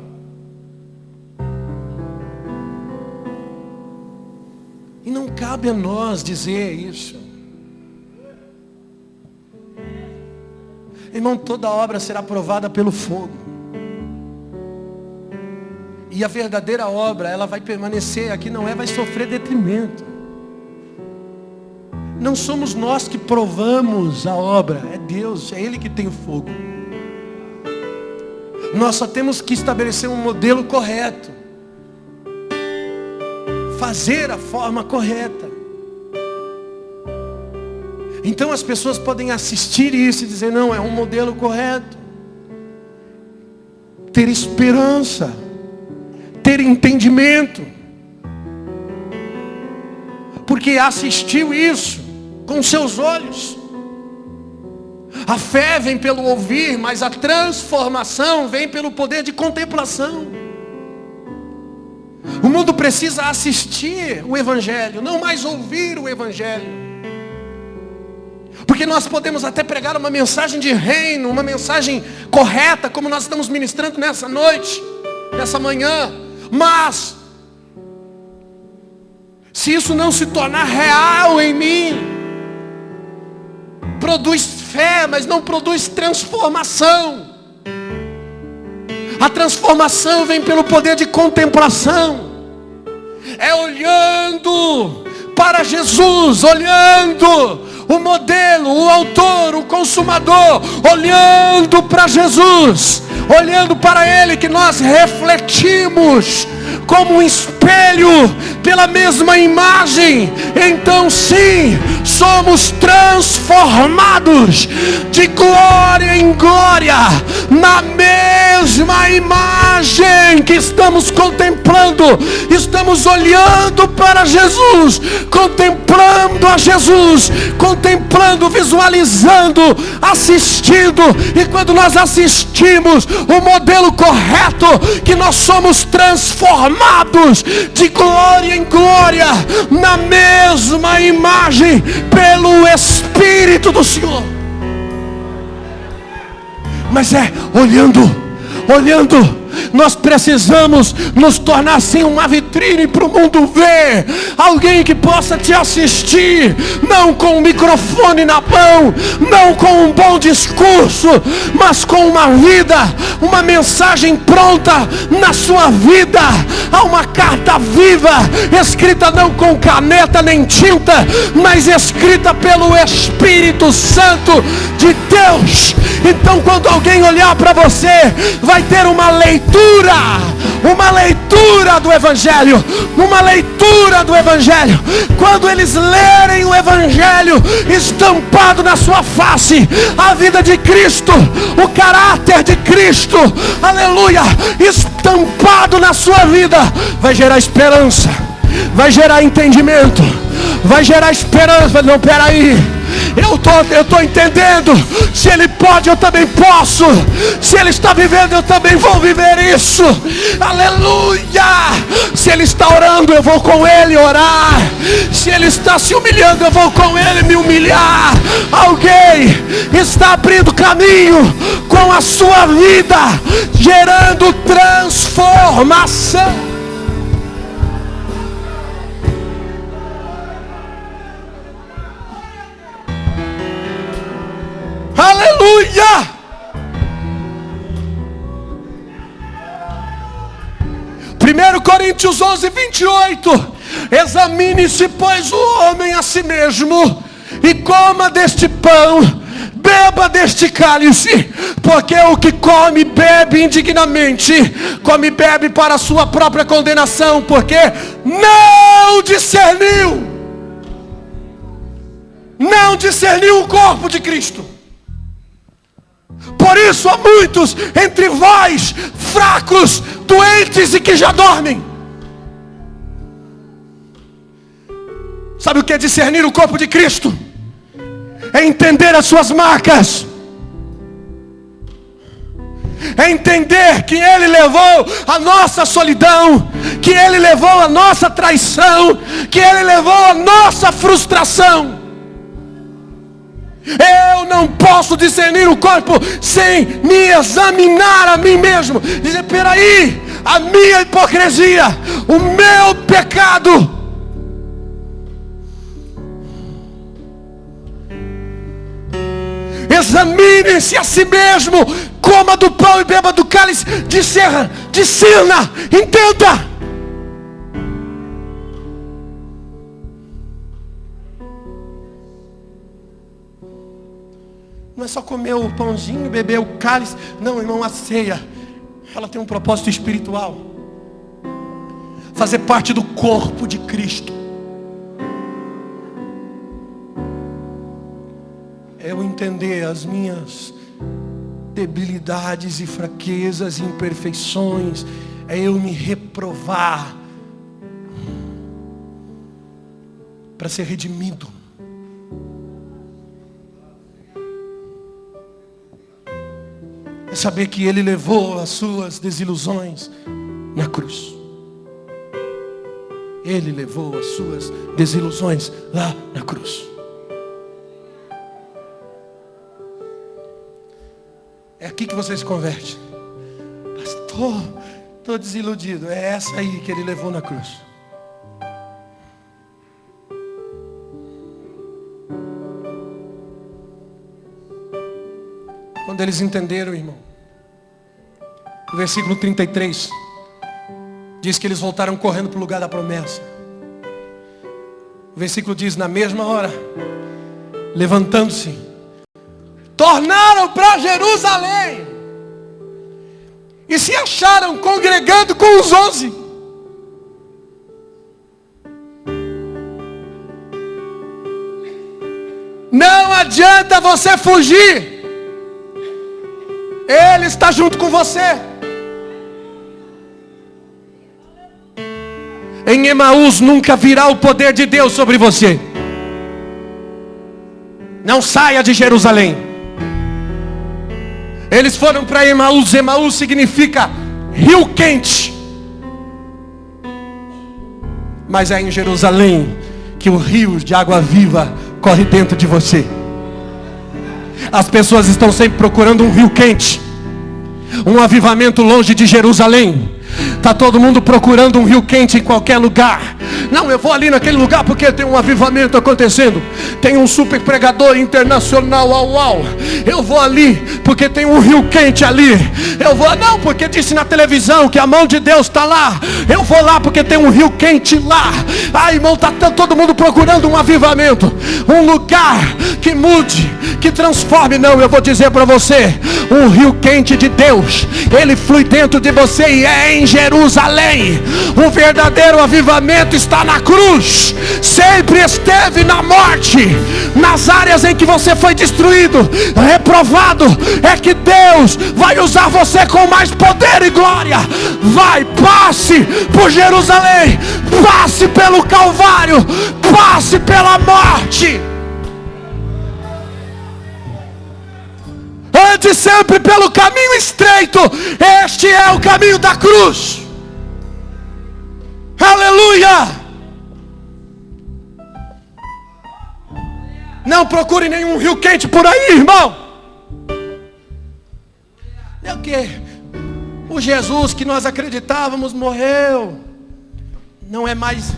E não cabe a nós dizer isso. Irmão, toda obra será provada pelo fogo. E a verdadeira obra, ela vai permanecer, aqui não vai sofrer detrimento. Não somos nós que provamos a obra, é Deus, é Ele que tem o fogo. Nós só temos que estabelecer um modelo correto. Fazer a forma correta. Então as pessoas podem assistir isso e dizer: não, é um modelo correto. Ter esperança. Ter entendimento. Porque assistiu isso com seus olhos. A fé vem pelo ouvir, mas a transformação vem pelo poder de contemplação. O mundo precisa assistir o Evangelho, não mais ouvir o Evangelho. Porque nós podemos até pregar uma mensagem de reino, uma mensagem correta, como nós estamos ministrando nessa noite, nessa manhã. Mas, se isso não se tornar real em mim, produz fé, mas não produz transformação. A transformação vem pelo poder de contemplação. É olhando para Jesus, olhando o modelo, o autor, o consumador, olhando para Jesus, olhando para Ele, que nós refletimos como um espelho pela mesma imagem. Então sim, somos transformados de glória em glória, na mesma imagem que estamos contemplando. Estamos olhando para Jesus, contemplando a Jesus, contemplando, visualizando, assistindo. E quando nós assistimos o modelo correto, que nós somos transformados de glória em glória, na mesma imagem, pelo Espírito do Senhor. Mas olhando, nós precisamos nos tornar assim uma vitrine para o mundo ver. Alguém que possa te assistir, não com um microfone na mão, não com um bom discurso, mas com uma vida, uma mensagem pronta na sua vida. Há uma carta viva, escrita não com caneta nem tinta, mas escrita pelo Espírito Santo de Deus. Então quando alguém olhar para você, vai ter uma leitura leitura do Evangelho, uma leitura do Evangelho. Quando eles lerem o Evangelho estampado na sua face, a vida de Cristo, o caráter de Cristo, aleluia, estampado na sua vida, vai gerar esperança, vai gerar entendimento, vai gerar esperança. Não, peraí, eu estou entendendo. Se Ele pode, eu também posso. Se Ele está vivendo, eu também vou viver isso. Aleluia. Se Ele está orando, eu vou com Ele orar. Se Ele está se humilhando, eu vou com Ele me humilhar. Alguém está abrindo caminho com a sua vida, gerando transformação. Aleluia! 1 Coríntios 11:28. Examine-se, pois, o homem a si mesmo, e coma deste pão, beba deste cálice, porque o que come e bebe indignamente, come e bebe para a sua própria condenação, porque não discerniu o corpo de Cristo. Por isso há muitos entre vós fracos, doentes e que já dormem. Sabe o que é discernir o corpo de Cristo? É entender as suas marcas, é entender que Ele levou a nossa solidão, que Ele levou a nossa traição, que Ele levou a nossa frustração. Eu não posso discernir o corpo sem me examinar a mim mesmo. Dizer, peraí, a minha hipocrisia, o meu pecado. Examine-se a si mesmo, coma do pão e beba do cálice, discerna, entenda. Não é só comer o pãozinho, beber o cálice. Não, irmão, a ceia, ela tem um propósito espiritual. Fazer parte do corpo de Cristo. É eu entender as minhas debilidades e fraquezas e imperfeições. É eu me reprovar para ser redimido. É saber que Ele levou as suas desilusões na cruz. Ele levou as suas desilusões lá na cruz. É aqui que você se converte. Pastor, estou desiludido. É essa aí que Ele levou na cruz. Quando eles entenderam, irmão, o versículo 33 diz que eles voltaram correndo para o lugar da promessa. O versículo diz, na mesma hora, levantando-se, tornaram para Jerusalém e se acharam congregando com os 11. Não adianta você fugir. Ele está junto com você. Em Emaús nunca virá o poder de Deus sobre você. Não saia de Jerusalém. Eles foram para Emaús. Emaús significa rio quente. Mas é em Jerusalém que o rio de água viva corre dentro de você. As pessoas estão sempre procurando um rio quente, um avivamento longe de Jerusalém. Está todo mundo procurando um rio quente em qualquer lugar. Não, eu vou ali naquele lugar porque tem um avivamento acontecendo. Tem um super pregador internacional, uau. Eu vou ali porque tem um rio quente ali. Eu vou, não, porque disse na televisão que a mão de Deus está lá. Eu vou lá porque tem um rio quente lá. Ah, irmão, está todo mundo procurando um avivamento. Um lugar que mude, que transforme. Não, eu vou dizer para você, um rio quente de Deus, ele flui dentro de você e é em Jerusalém. O verdadeiro avivamento está na cruz. Sempre esteve na morte. Nas áreas em que você foi destruído, reprovado, é que Deus vai usar você com mais poder e glória. Vai, passe por Jerusalém, passe pelo Calvário, passe pela morte. Ande sempre pelo caminho estreito. Este é o caminho da cruz. Aleluia. Não procure nenhum rio quente por aí, irmão. É o que? O Jesus que nós acreditávamos morreu. Não é mais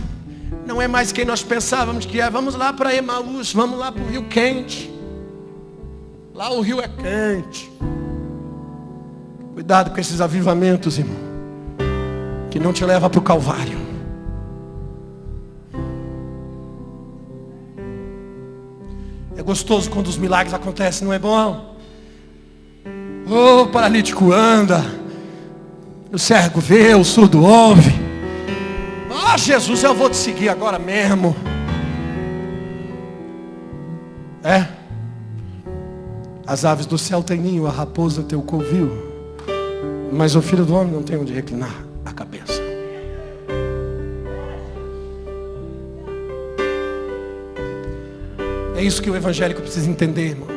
quem nós pensávamos que é. Vamos lá para Emaús, vamos lá para o rio quente. Lá o rio é quente. Cuidado com esses avivamentos, irmão, que não te leva para o Calvário. É gostoso quando os milagres acontecem, não é bom? O paralítico anda, o cego vê, o surdo ouve. Ah, Jesus, eu vou te seguir agora mesmo. É. As aves do céu têm ninho, a raposa teu covil, mas o filho do homem não tem onde reclinar a cabeça. É isso que o evangélico precisa entender, irmão.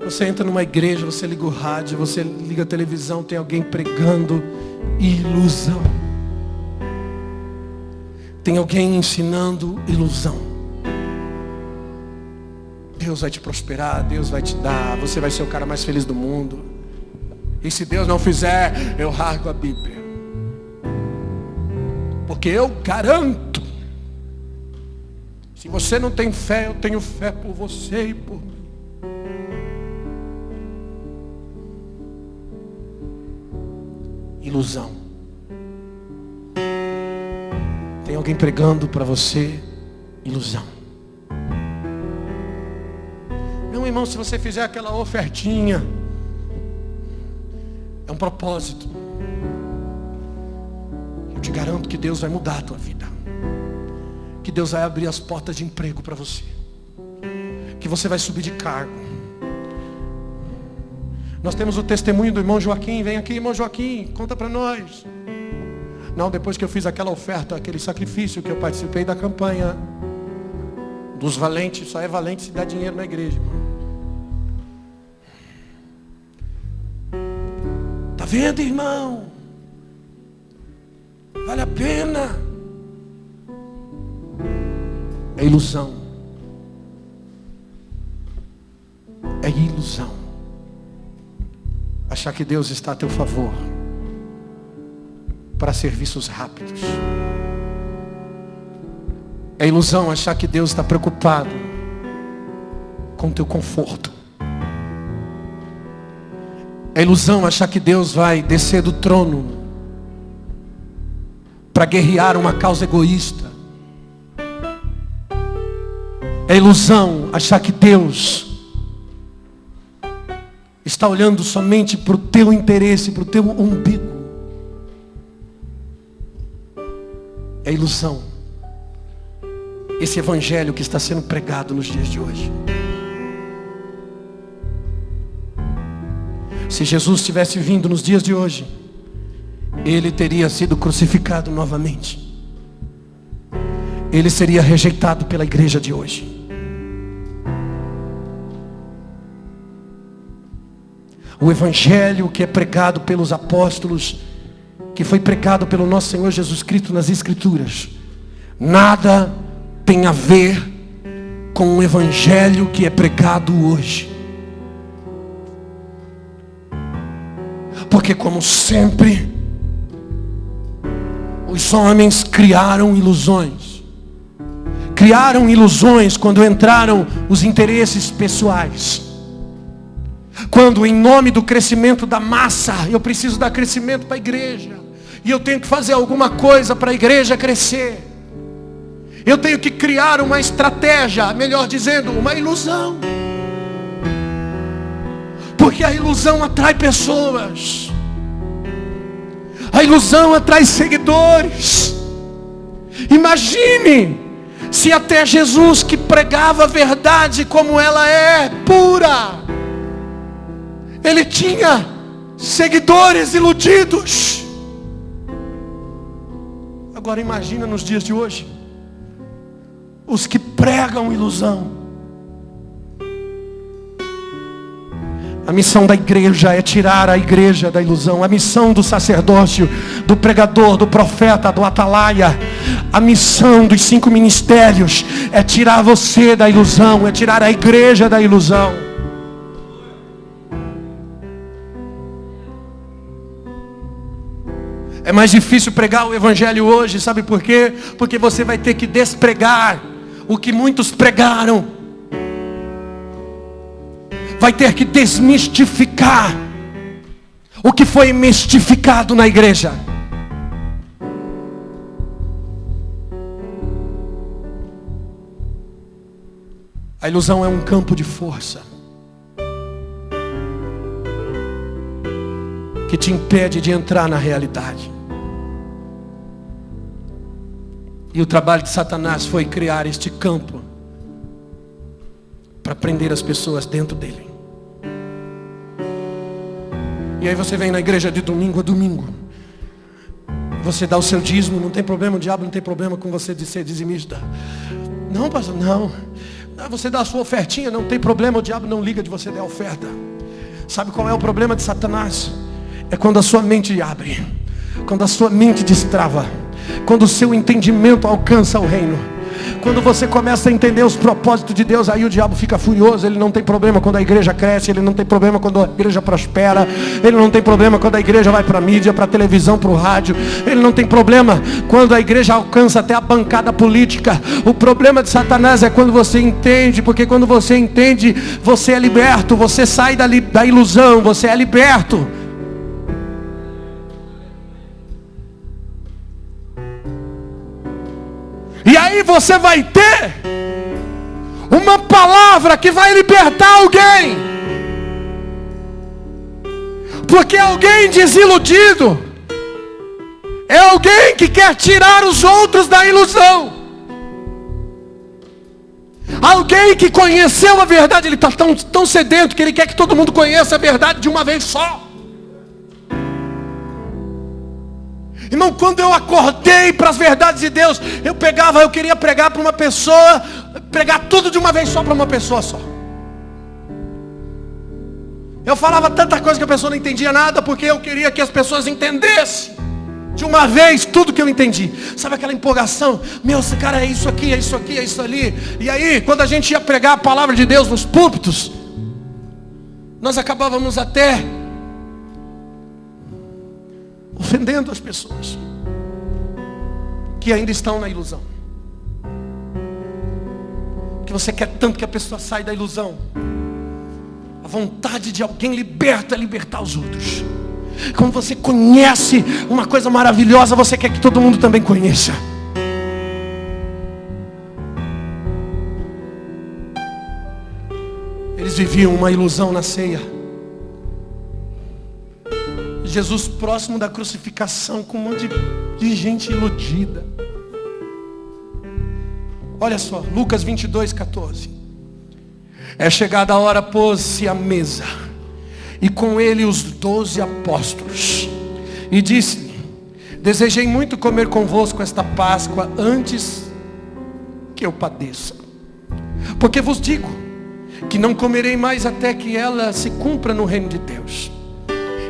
Você entra numa igreja, você liga o rádio, você liga a televisão, tem alguém pregando ilusão. Tem alguém ensinando ilusão. Deus vai te prosperar, Deus vai te dar, você vai ser o cara mais feliz do mundo. E se Deus não fizer, eu rasgo a Bíblia. Porque eu garanto. Se você não tem fé, eu tenho fé por você e por mim. Ilusão. Tem alguém pregando para você ilusão. Meu irmão, se você fizer aquela ofertinha, é um propósito. Eu te garanto que Deus vai mudar a tua vida. Que Deus vai abrir as portas de emprego para você. Que você vai subir de cargo. Nós temos o testemunho do irmão Joaquim. Vem aqui, irmão Joaquim, conta para nós. Não, depois que eu fiz aquela oferta, aquele sacrifício que eu participei da campanha dos valentes, só é valente se dá dinheiro na igreja, irmão. Tá vendo, irmão? Vale a pena. É ilusão. É ilusão. Achar que Deus está a teu favor para serviços rápidos. É ilusão achar que Deus está preocupado com o teu conforto. É ilusão achar que Deus vai descer do trono para guerrear uma causa egoísta. É ilusão achar que Deus está olhando somente para o teu interesse, para o teu umbigo. É ilusão esse evangelho que está sendo pregado nos dias de hoje. Se Jesus tivesse vindo nos dias de hoje, ele teria sido crucificado novamente. Ele seria rejeitado pela igreja de hoje. O evangelho que é pregado pelos apóstolos, que foi pregado pelo nosso Senhor Jesus Cristo nas Escrituras, nada tem a ver com o evangelho que é pregado hoje. Porque como sempre, Os homens criaram ilusões. Criaram ilusões quando entraram os interesses pessoais. Quando, em nome do crescimento da massa, eu preciso dar crescimento para a igreja, e eu tenho que fazer alguma coisa para a igreja crescer. Eu tenho que criar uma estratégia, melhor dizendo, uma ilusão. Porque a ilusão atrai pessoas. A ilusão atrai seguidores. Imagine se até Jesus, que pregava a verdade como ela é, pura, ele tinha seguidores iludidos. Agora imagina nos dias de hoje, os que pregam ilusão. A missão da igreja é tirar a igreja da ilusão. A missão do sacerdócio, do pregador, do profeta, do atalaia, a missão dos 5 ministérios é tirar você da ilusão, é tirar a igreja da ilusão. É mais difícil pregar o evangelho hoje, sabe por quê? Porque você vai ter que despregar o que muitos pregaram. Vai ter que desmistificar o que foi mistificado na igreja. A ilusão é um campo de força que te impede de entrar na realidade. E o trabalho de Satanás foi criar este campo para prender as pessoas dentro dele. E aí você vem na igreja de domingo a domingo. Você dá o seu dízimo, não tem problema, o diabo não tem problema com você de ser dizimista. Não, pastor, não. Você dá a sua ofertinha, não tem problema, o diabo não liga de você dar a oferta. Sabe qual é o problema de Satanás? É quando a sua mente abre, quando a sua mente destrava, quando o seu entendimento alcança o reino. Quando você começa a entender os propósitos de Deus, aí o diabo fica furioso. Ele não tem problema quando a igreja cresce, ele não tem problema quando a igreja prospera, ele não tem problema quando a igreja vai para a mídia, para a televisão, para o rádio, ele não tem problema quando a igreja alcança até a bancada política. O problema de Satanás é quando você entende, porque quando você entende, você é liberto, você sai da ilusão, você é liberto. E aí você vai ter uma palavra que vai libertar alguém. Porque alguém desiludido é alguém que quer tirar os outros da ilusão. Alguém que conheceu a verdade, ele está tão sedento que ele quer que todo mundo conheça a verdade de uma vez só. Irmão, quando eu acordei para as verdades de Deus, eu queria pregar para uma pessoa, pregar tudo de uma vez só para uma pessoa só. Eu falava tanta coisa que a pessoa não entendia nada, porque eu queria que as pessoas entendessem de uma vez tudo que eu entendi. Sabe aquela empolgação? Meu, esse cara é isso aqui, é isso aqui, é isso ali. E aí, quando a gente ia pregar a palavra de Deus nos púlpitos, nós acabávamos até ofendendo as pessoas que ainda estão na ilusão. Que você quer tanto que a pessoa saia da ilusão. A vontade de alguém libertar os outros. Quando você conhece uma coisa maravilhosa, você quer que todo mundo também conheça. Eles viviam uma ilusão na ceia. Jesus próximo da crucificação, com um monte de gente iludida. Olha só, Lucas 22, 14. É chegada a hora, pôs-se à mesa, e com ele os 12 apóstolos. E disse-lhe: desejei muito comer convosco esta Páscoa antes que eu padeça. Porque vos digo que não comerei mais até que ela se cumpra no reino de Deus.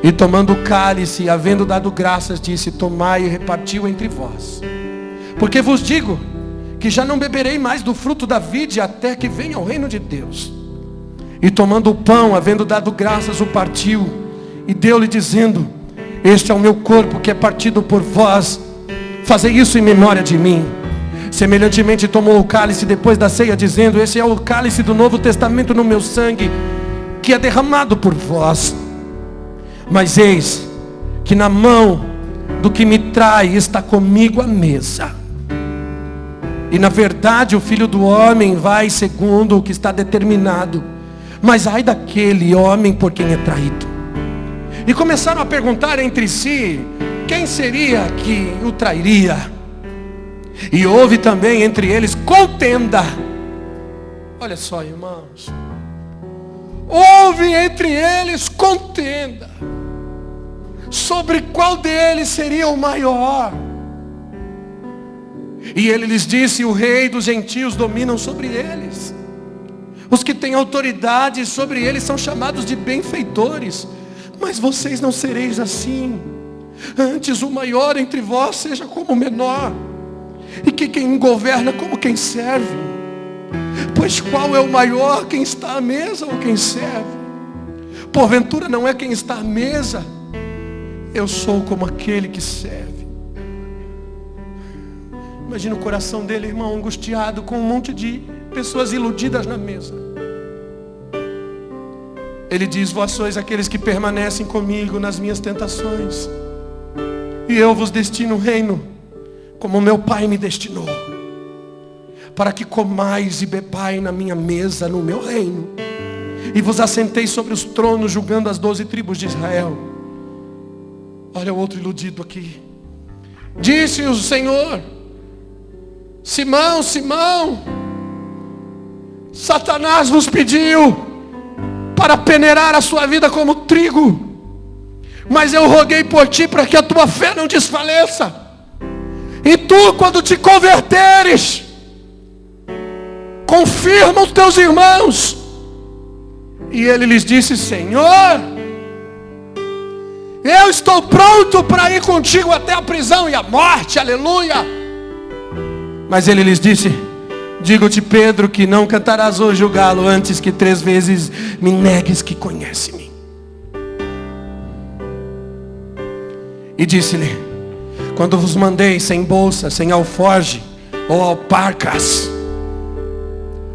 E tomando o cálice, e havendo dado graças, disse: tomai e repartiu entre vós. Porque vos digo que já não beberei mais do fruto da vide até que venha o reino de Deus. E tomando o pão, havendo dado graças, o partiu e deu-lhe dizendo: este é o meu corpo que é partido por vós, Fazei isso em memória de mim. Semelhantemente tomou o cálice depois da ceia, dizendo: esse é o cálice do Novo Testamento no meu sangue, que é derramado por vós. Mas eis que na mão do que me trai está comigo a mesa. E na verdade o Filho do Homem vai segundo o que está determinado, mas ai daquele homem por quem é traído. E começaram a perguntar entre si quem seria que o trairia. E houve também entre eles contenda. Olha só, irmãos, houve entre eles contenda sobre qual deles seria o maior. E ele lhes disse: o rei dos gentios dominam sobre eles. Os que têm autoridade sobre eles são chamados de benfeitores. Mas vocês não sereis assim. Antes o maior entre vós seja como o menor, e que quem governa como quem serve. Pois qual é o maior, quem está à mesa ou quem serve? Porventura não é quem está à mesa? Eu sou como aquele que serve. Imagina o coração dele, irmão, angustiado, com um monte de pessoas iludidas na mesa. Ele diz: vós sois aqueles que permanecem comigo nas minhas tentações, e eu vos destino o reino, como meu Pai me destinou, para que comais e bebai na minha mesa, no meu reino, e vos assentei sobre os tronos, julgando as 12 tribos de Israel. Olha o outro iludido aqui. Disse o Senhor: Simão, Simão, Satanás vos pediu para peneirar a sua vida como trigo, mas eu roguei por ti para que a tua fé não desfaleça. E tu, quando te converteres, confirma os teus irmãos. E ele lhes disse: Senhor, eu estou pronto para ir contigo até a prisão e a morte, aleluia. Mas ele lhes disse: digo-te, Pedro, que não cantarás hoje o galo antes que 3 vezes me negues que conhece-me. E disse-lhe: quando vos mandei sem bolsa, sem alforge ou alparcas,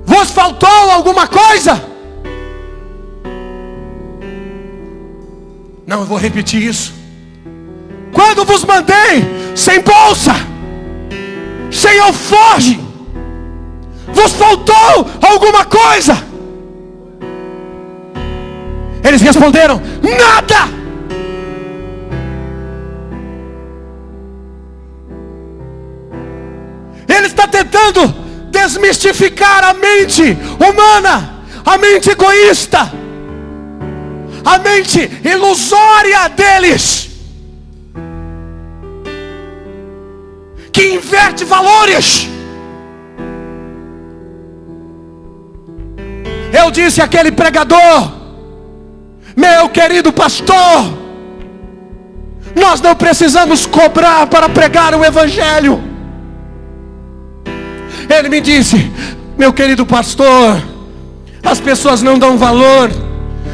vos faltou alguma coisa? Não, eu vou repetir isso. Quando vos mandei sem bolsa, sem alforge, vos faltou alguma coisa? Eles responderam: nada. Ele está tentando desmistificar a mente humana, a mente egoísta, a mente ilusória deles, que inverte valores. Eu disse àquele pregador: meu querido pastor, nós não precisamos cobrar para pregar o evangelho. Ele me disse: meu querido pastor, as pessoas não dão valor.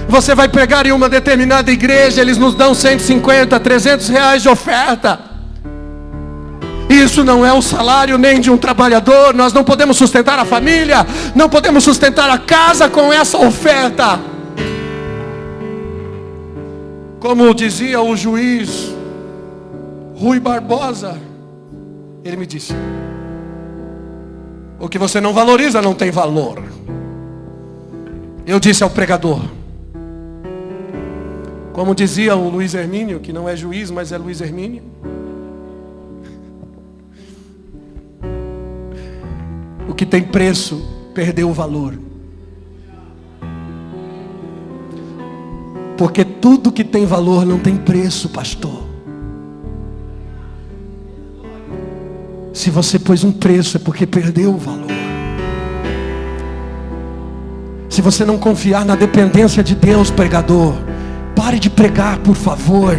Você vai pregar em uma determinada igreja, eles nos dão 150, 300 reais de oferta. Isso não é o salário nem de um trabalhador. Nós não podemos sustentar a família, não podemos sustentar a casa com essa oferta. Como dizia o juiz Rui Barbosa, ele me disse: o que você não valoriza não tem valor. Eu disse ao pregador, como dizia o Luiz Hermínio, que não é juiz, mas é Luiz Hermínio: o que tem preço perdeu o valor. Porque tudo que tem valor não tem preço, pastor. Se você pôs um preço é porque perdeu o valor. Se você não confiar na dependência de Deus, pregador, pare de pregar, por favor.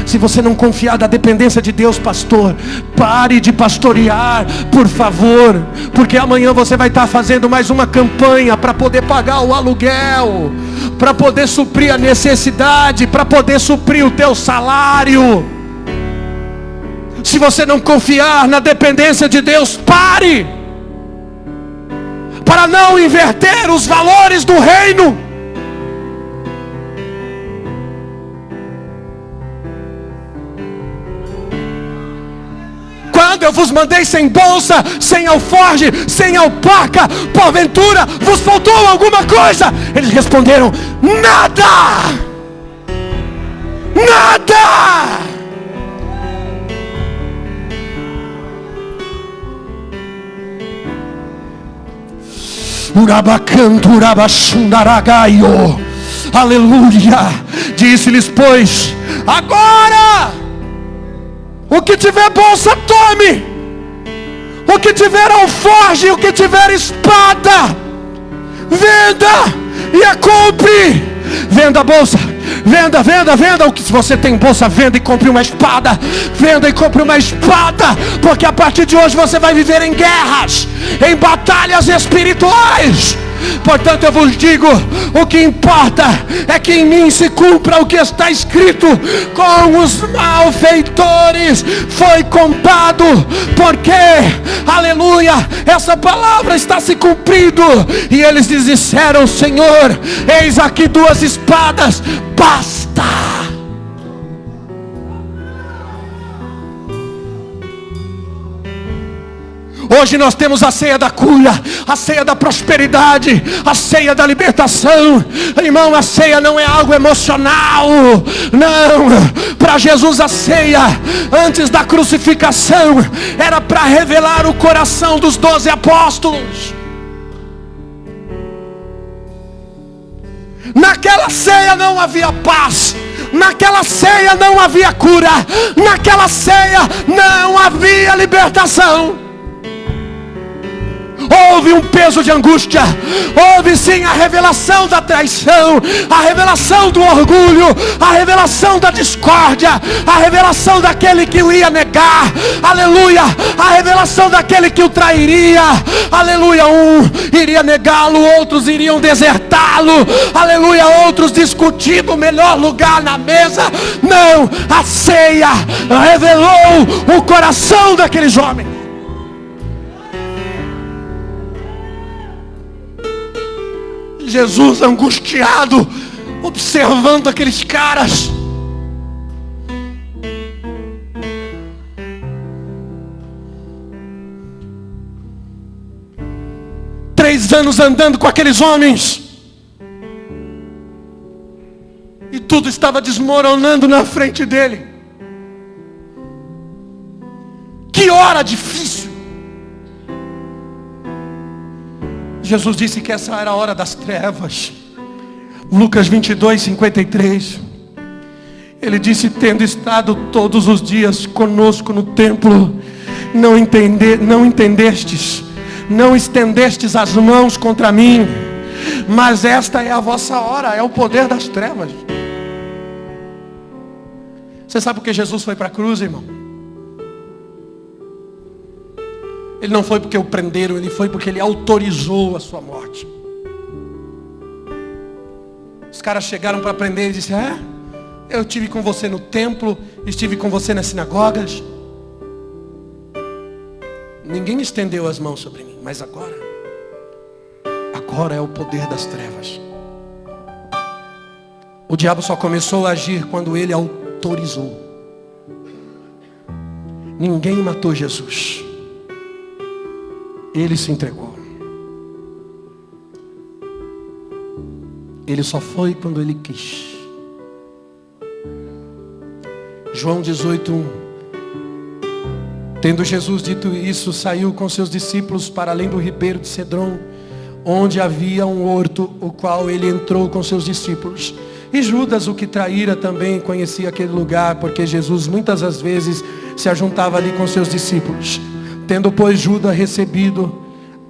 Se você não confiar na dependência de Deus, pastor, pare de pastorear, por favor. Porque amanhã você vai estar fazendo mais uma campanha para poder pagar o aluguel, para poder suprir a necessidade, para poder suprir o teu salário. Se você não confiar na dependência de Deus, pare, para não inverter os valores do reino. Quando eu vos mandei sem bolsa, sem alforge, sem alpaca, porventura vos faltou alguma coisa? Eles responderam: nada, nada. Aleluia. Disse-lhes, pois, agora o que tiver bolsa, tome. O que tiver alforge, o que tiver espada, venda e a compre. Venda a bolsa, venda, venda, venda. O que se você tem bolsa, venda e compre uma espada. Venda e compre uma espada, porque a partir de hoje você vai viver em guerras, em batalhas espirituais. Portanto eu vos digo, o que importa é que em mim se cumpra o que está escrito: com os malfeitores foi contado, porque, aleluia, essa palavra está se cumprindo. E eles lhes disseram: Senhor, eis aqui 2 espadas, basta. Hoje nós temos a ceia da cura, a ceia da prosperidade, a ceia da libertação. Irmão, a ceia não é algo emocional. Não, para Jesus a ceia, antes da crucificação, era para revelar o coração dos 12 apóstolos. Naquela ceia não havia paz, naquela ceia não havia cura, naquela ceia não havia libertação. Houve um peso de angústia, houve sim a revelação da traição, a revelação do orgulho, a revelação da discórdia, a revelação daquele que o ia negar, aleluia, a revelação daquele que o trairia, aleluia. Um iria negá-lo, outros iriam desertá-lo, aleluia, outros discutindo o melhor lugar na mesa. Não, a ceia revelou o coração daqueles homens. Jesus angustiado, observando aqueles caras. Três anos andando com aqueles homens, e tudo estava desmoronando na frente dele. Que hora difícil. Jesus disse que essa era a hora das trevas. Lucas 22, 53. Ele disse: tendo estado todos os dias conosco no templo, não entendestes, não estendestes as mãos contra mim, mas esta é a vossa hora. É o poder das trevas. Você sabe por que Jesus foi para a cruz, irmão? Ele não foi porque o prenderam, ele foi porque ele autorizou a sua morte. Os caras chegaram para prender e disseram: eu estive com você no templo, estive com você nas sinagogas. Ninguém estendeu as mãos sobre mim, mas agora é o poder das trevas. O diabo só começou a agir quando ele autorizou. Ninguém matou Jesus. Ele se entregou. Ele só foi quando ele quis. João 18:1. Tendo Jesus dito isso, saiu com seus discípulos para além do ribeiro de Cedron, onde havia um horto, o qual ele entrou com seus discípulos. E Judas, o que traíra, também conhecia aquele lugar, porque Jesus muitas das vezes se ajuntava ali com seus discípulos. Tendo, pois, Judas recebido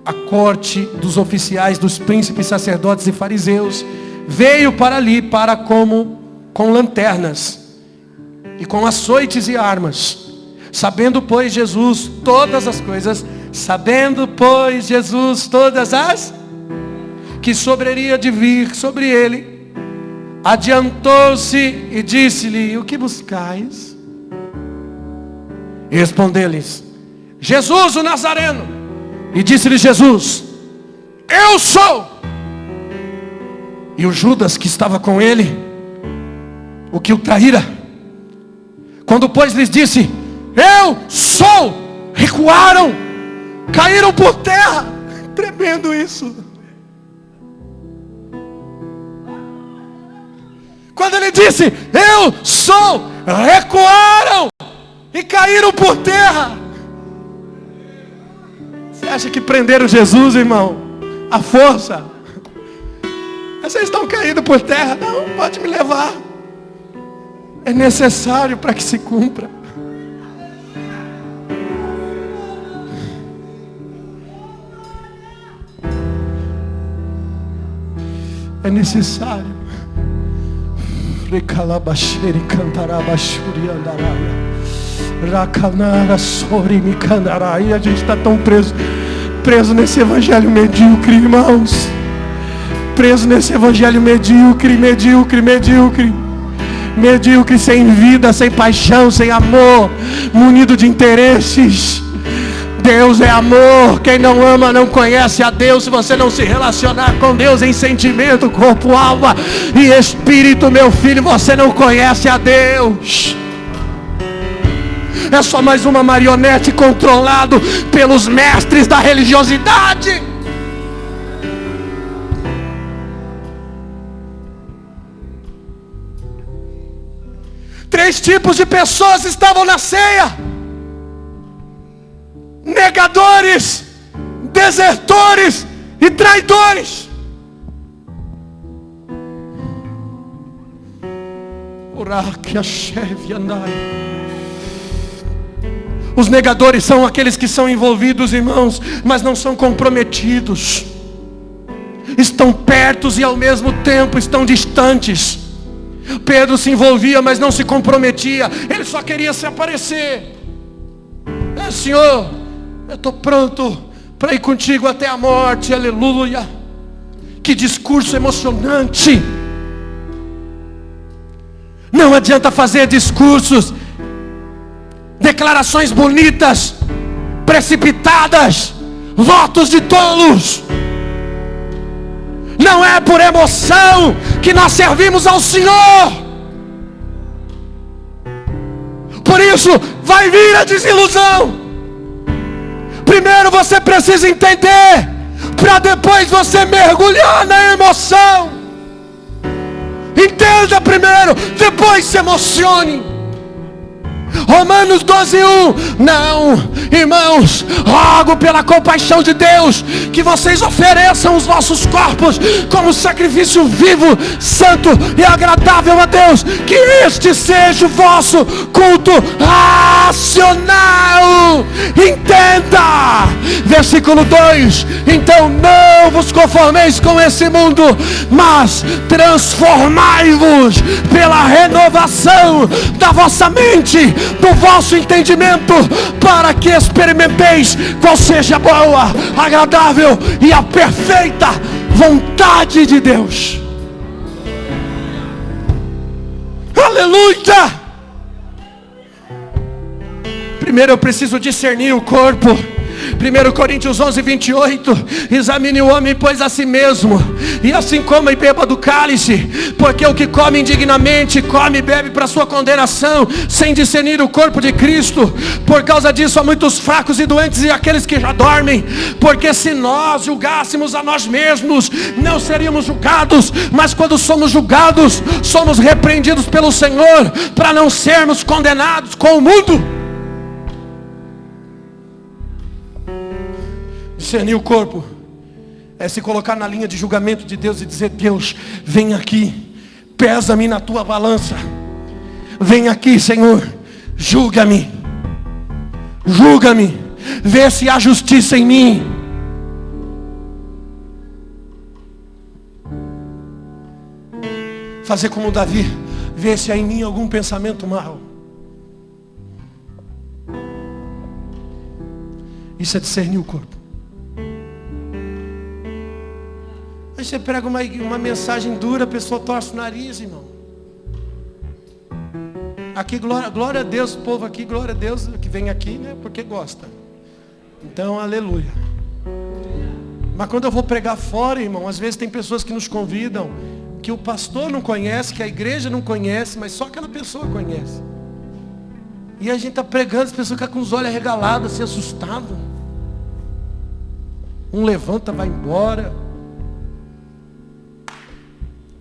a corte dos oficiais, dos príncipes, sacerdotes e fariseus, veio para ali, para como com lanternas e com açoites e armas. Sabendo, pois, Jesus todas as coisas, que sobreria de vir sobre ele, adiantou-se e disse-lhe: o que buscais? E respondeu-lhes: Jesus o Nazareno. E disse-lhe Jesus: eu sou. E o Judas que estava com ele, o que o traíra, quando pois lhes disse: eu sou, recuaram, caíram por terra. Tremendo isso. Quando ele disse: eu sou, recuaram e caíram por terra. Você acha que prenderam Jesus, irmão? A força? Vocês estão caídos por terra? Não, pode me levar. É necessário para que se cumpra. É necessário. Recalabaxere cantarabachuri andaraya. Racanara sori me candará. E a gente está tão preso nesse evangelho medíocre, irmãos. Preso nesse evangelho medíocre, sem vida, sem paixão, sem amor, munido de interesses. Deus é amor. Quem não ama não conhece a Deus. Se você não se relacionar com Deus em sentimento, corpo, alma e espírito, meu filho, você não conhece a Deus. É só mais uma marionete controlado pelos mestres da religiosidade. Três tipos de pessoas estavam na ceia: negadores, desertores e traidores. Os negadores são aqueles que são envolvidos, irmãos, mas não são comprometidos. Estão perto e ao mesmo tempo estão distantes. Pedro se envolvia, mas não se comprometia. Ele só queria se aparecer. Senhor, eu estou pronto para ir contigo até a morte, aleluia. Que discurso emocionante. Não adianta fazer discursos, declarações bonitas, precipitadas, votos de tolos. Não é por emoção que nós servimos ao Senhor. Por isso vai vir a desilusão. Primeiro você precisa entender, para depois você mergulhar na emoção. Entenda primeiro, depois se emocione. Romanos 12:1. Não, irmãos, rogo pela compaixão de Deus que vocês ofereçam os vossos corpos como sacrifício vivo, santo e agradável a Deus, que este seja o vosso culto racional. Entenda, versículo 2: então não vos conformeis com esse mundo, mas transformai-vos pela renovação da vossa mente, do vosso entendimento, para que experimenteis qual seja a boa, agradável e a perfeita vontade de Deus. Aleluia! Primeiro eu preciso discernir o corpo. 1 Coríntios 11:28. Examine o homem, pois, a si mesmo, e assim coma e beba do cálice, porque o que come indignamente come e bebe para sua condenação, sem discernir o corpo de Cristo. Por causa disso há muitos fracos e doentes e aqueles que já dormem. Porque se nós julgássemos a nós mesmos, não seríamos julgados, mas quando somos julgados, somos repreendidos pelo Senhor, para não sermos condenados com o mundo. Discernir o corpo é se colocar na linha de julgamento de Deus e dizer: Deus, vem aqui, pesa-me na tua balança. Vem aqui, Senhor, julga-me, vê se há justiça em mim. Fazer como Davi, ver se há em mim algum pensamento mau. Isso é discernir o corpo. Aí você prega uma mensagem dura, a pessoa torce o nariz, irmão. Aqui, glória a Deus, o povo aqui, glória a Deus, que vem aqui, né, porque gosta. Então, aleluia. Mas quando eu vou pregar fora, irmão, às vezes tem pessoas que nos convidam, que o pastor não conhece, que a igreja não conhece, mas só aquela pessoa conhece. E a gente está pregando, as pessoas ficam com os olhos arregalados, assim, assustados. Um levanta, vai embora.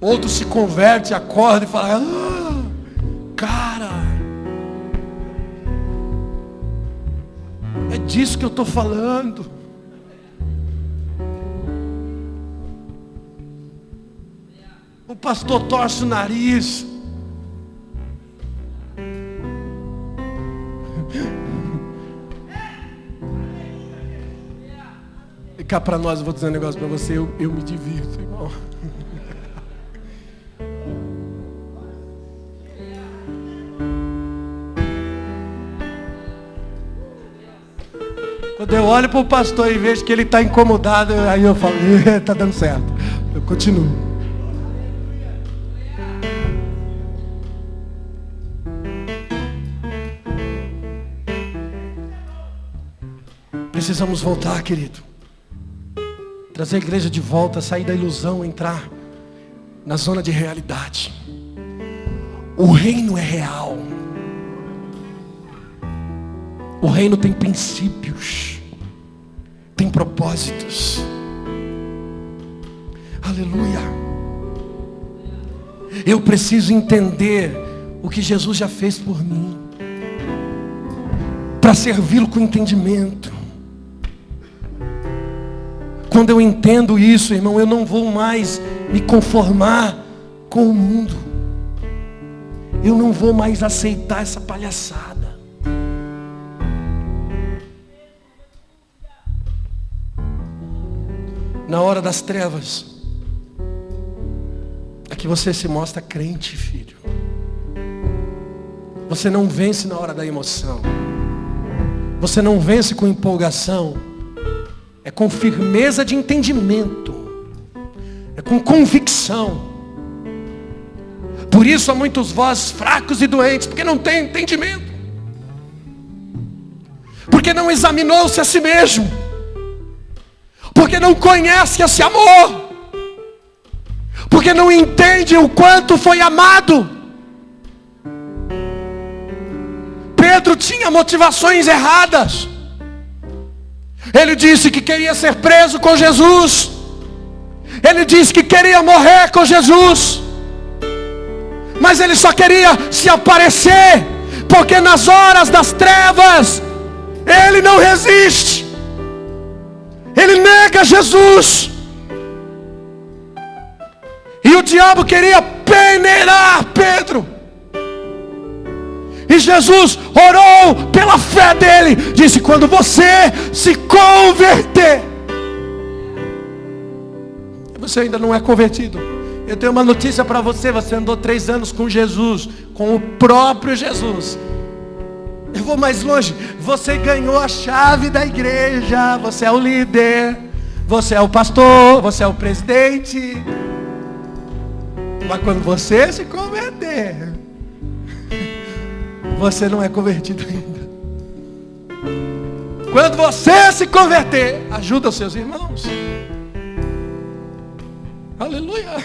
Outro se converte, acorda e fala, cara, é disso que eu estou falando. O pastor torce o nariz. E cá para nós, eu vou dizer um negócio para você, eu me divirto, irmão. Quando eu olho para o pastor e vejo que ele está incomodado, aí eu falo, está dando certo. Eu continuo. Precisamos voltar, querido. Trazer a igreja de volta, sair da ilusão, entrar na zona de realidade. O reino é real. O reino tem princípios, tem propósitos. Aleluia. Eu preciso entender o que Jesus já fez por mim, para servi-lo com entendimento. Quando eu entendo isso, irmão, eu não vou mais me conformar com o mundo. Eu não vou mais aceitar essa palhaçada. Na hora das trevas, é que você se mostra crente, filho. Você não vence na hora da emoção. Você não vence com empolgação. É com firmeza de entendimento. É com convicção. Por isso há muitos vós fracos e doentes, porque não tem entendimento. Porque não examinou-se a si mesmo. Porque não conhece esse amor. Porque não entende o quanto foi amado. Pedro tinha motivações erradas. Ele disse que queria ser preso com Jesus. Ele disse que queria morrer com Jesus. Mas ele só queria se aparecer, porque nas horas das trevas ele não resiste. Ele nega Jesus. E o diabo queria peneirar Pedro. E Jesus orou pela fé dele. Disse, quando você se converter. Você ainda não é convertido. Eu tenho uma notícia para você. Você andou 3 anos com Jesus. Com o próprio Jesus. Eu vou mais longe. Você ganhou a chave da igreja. Você é o líder. Você é o pastor. Você é o presidente. Mas quando você se converter, você não é convertido ainda. Quando você se converter, ajuda os seus irmãos. Aleluia.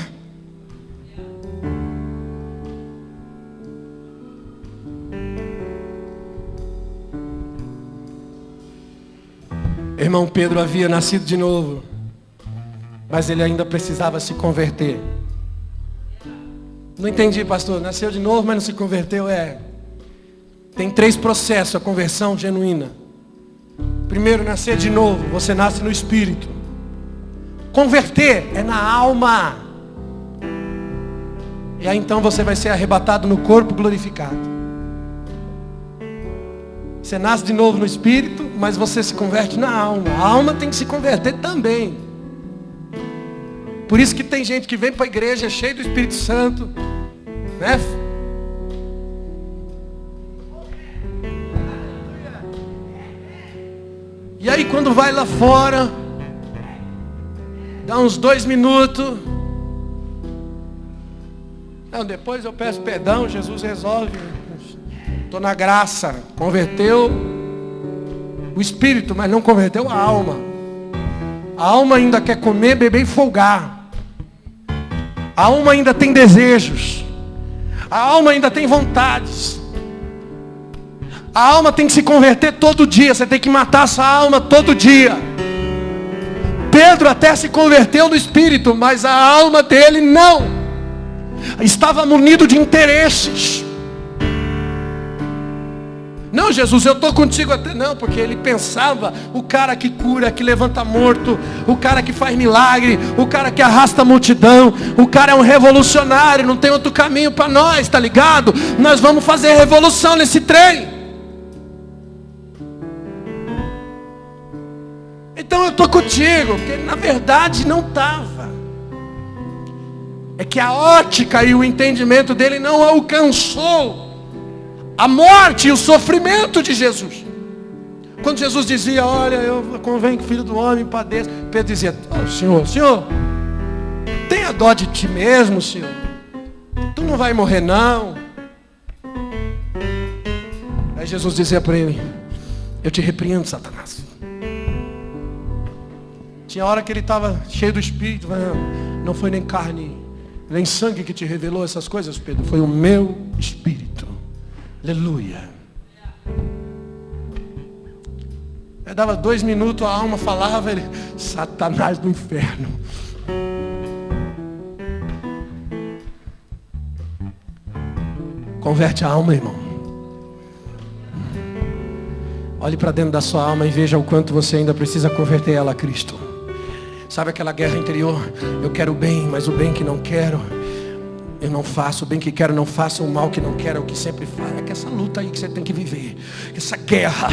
Irmão Pedro havia nascido de novo, mas ele ainda precisava se converter. Não entendi, pastor. Nasceu de novo, mas não se converteu. Tem 3 processos a conversão genuína. Primeiro, nascer de novo. Você nasce no espírito. Converter é na alma. E aí então você vai ser arrebatado no corpo glorificado. Você nasce de novo no espírito, mas você se converte na alma. A alma tem que se converter também. Por isso que tem gente que vem para a igreja cheio do Espírito Santo, né? E aí quando vai lá fora, dá uns 2 minutos. Não, depois eu peço perdão, Jesus resolve. Estou na graça. Converteu, o espírito, mas não converteu a alma. A alma ainda quer comer, beber e folgar. A alma ainda tem desejos. A alma ainda tem vontades. A alma tem que se converter todo dia. Você tem que matar essa alma todo dia. Pedro até se converteu no espírito, mas a alma dele não. Estava munido de interesses. Não, Jesus, eu estou contigo até. Não, porque ele pensava, o cara que cura, que levanta morto, o cara que faz milagre, o cara que arrasta a multidão, o cara é um revolucionário, não tem outro caminho para nós, tá ligado? Nós vamos fazer revolução nesse trem. Então eu estou contigo, porque na verdade não estava. É que a ótica e o entendimento dele não alcançou a morte e o sofrimento de Jesus. Quando Jesus dizia, olha, eu convenho que o Filho do Homem padeça, Pedro dizia, oh, Senhor, tenha dó de ti mesmo, Senhor. Tu não vai morrer não. Aí Jesus dizia para ele, eu te repreendo, Satanás. Tinha hora que ele estava cheio do Espírito, não foi nem carne, nem sangue que te revelou essas coisas, Pedro, foi o meu Espírito. Aleluia. Aí dava 2 minutos, a alma falava, ele, Satanás do inferno. Converte a alma, irmão. Olhe para dentro da sua alma e veja o quanto você ainda precisa converter ela a Cristo. Sabe aquela guerra interior? Eu quero o bem, mas o bem que não quero, eu não faço. O bem que quero não faço, o mal que não quero é o que sempre faz. É que essa luta aí que você tem que viver. Essa guerra.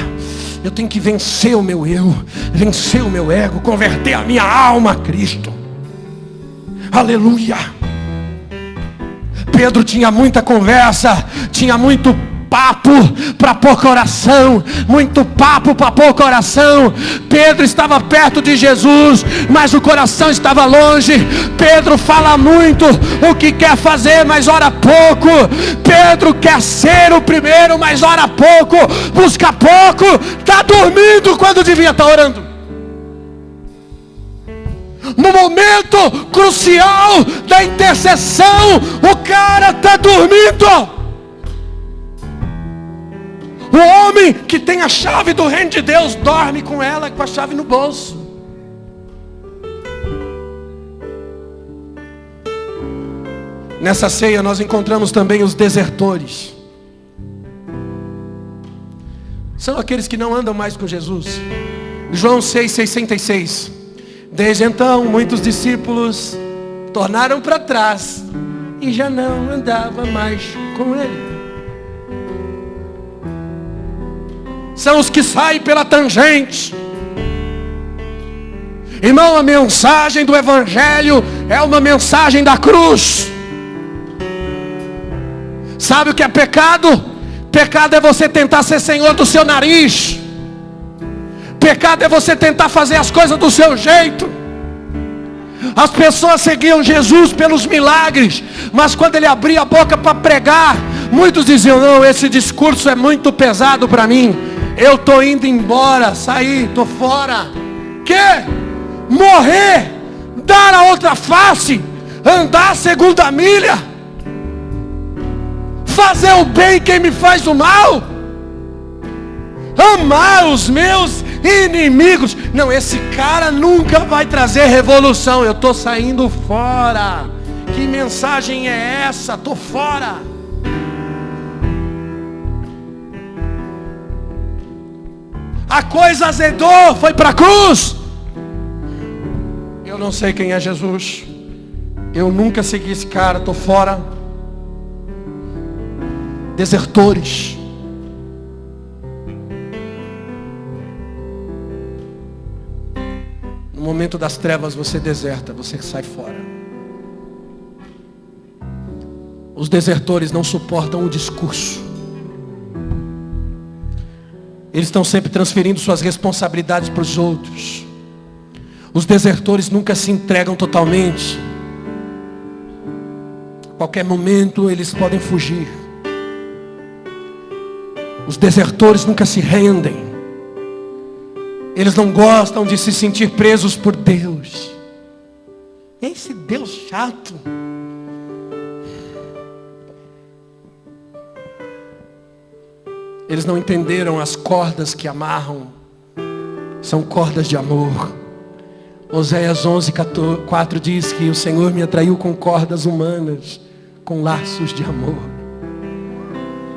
Eu tenho que vencer o meu eu, vencer o meu ego, converter a minha alma a Cristo. Aleluia. Pedro tinha muita conversa, tinha muito papo para pôr coração, muito papo para pôr coração. Pedro estava perto de Jesus, mas o coração estava longe. Pedro fala muito o que quer fazer, mas ora pouco. Pedro quer ser o primeiro, mas ora pouco, busca pouco, está dormindo quando devia estar orando. No momento crucial da intercessão, o cara está dormindo. O homem que tem a chave do reino de Deus dorme com ela, com a chave no bolso. Nessa ceia nós encontramos também os desertores. São aqueles que não andam mais com Jesus. João 6,66. Desde então muitos discípulos tornaram para trás e já não andava mais com ele. São os que saem pela tangente. Irmão, a mensagem do Evangelho é uma mensagem da cruz. Sabe o que é pecado? Pecado é você tentar ser senhor do seu nariz. Pecado é você tentar fazer as coisas do seu jeito. As pessoas seguiam Jesus pelos milagres, mas quando ele abria a boca para pregar, muitos diziam, não, esse discurso é muito pesado para mim. Eu estou indo embora, sair, estou fora. Que? Morrer, dar a outra face, andar a segunda milha, fazer o bem quem me faz o mal, amar os meus inimigos. Não, esse cara nunca vai trazer revolução. Eu estou saindo fora. Que mensagem é essa? Estou fora. A coisa azedou, foi para a cruz. Eu não sei quem é Jesus. Eu nunca segui esse cara, estou fora. Desertores. No momento das trevas você deserta, você sai fora. Os desertores não suportam o discurso. Eles estão sempre transferindo suas responsabilidades para os outros. Os desertores nunca se entregam totalmente. A qualquer momento eles podem fugir. Os desertores nunca se rendem. Eles não gostam de se sentir presos por Deus. Esse Deus chato. Eles não entenderam as cordas que amarram. São cordas de amor. Oséias 11:4 diz que o Senhor me atraiu com cordas humanas, com laços de amor.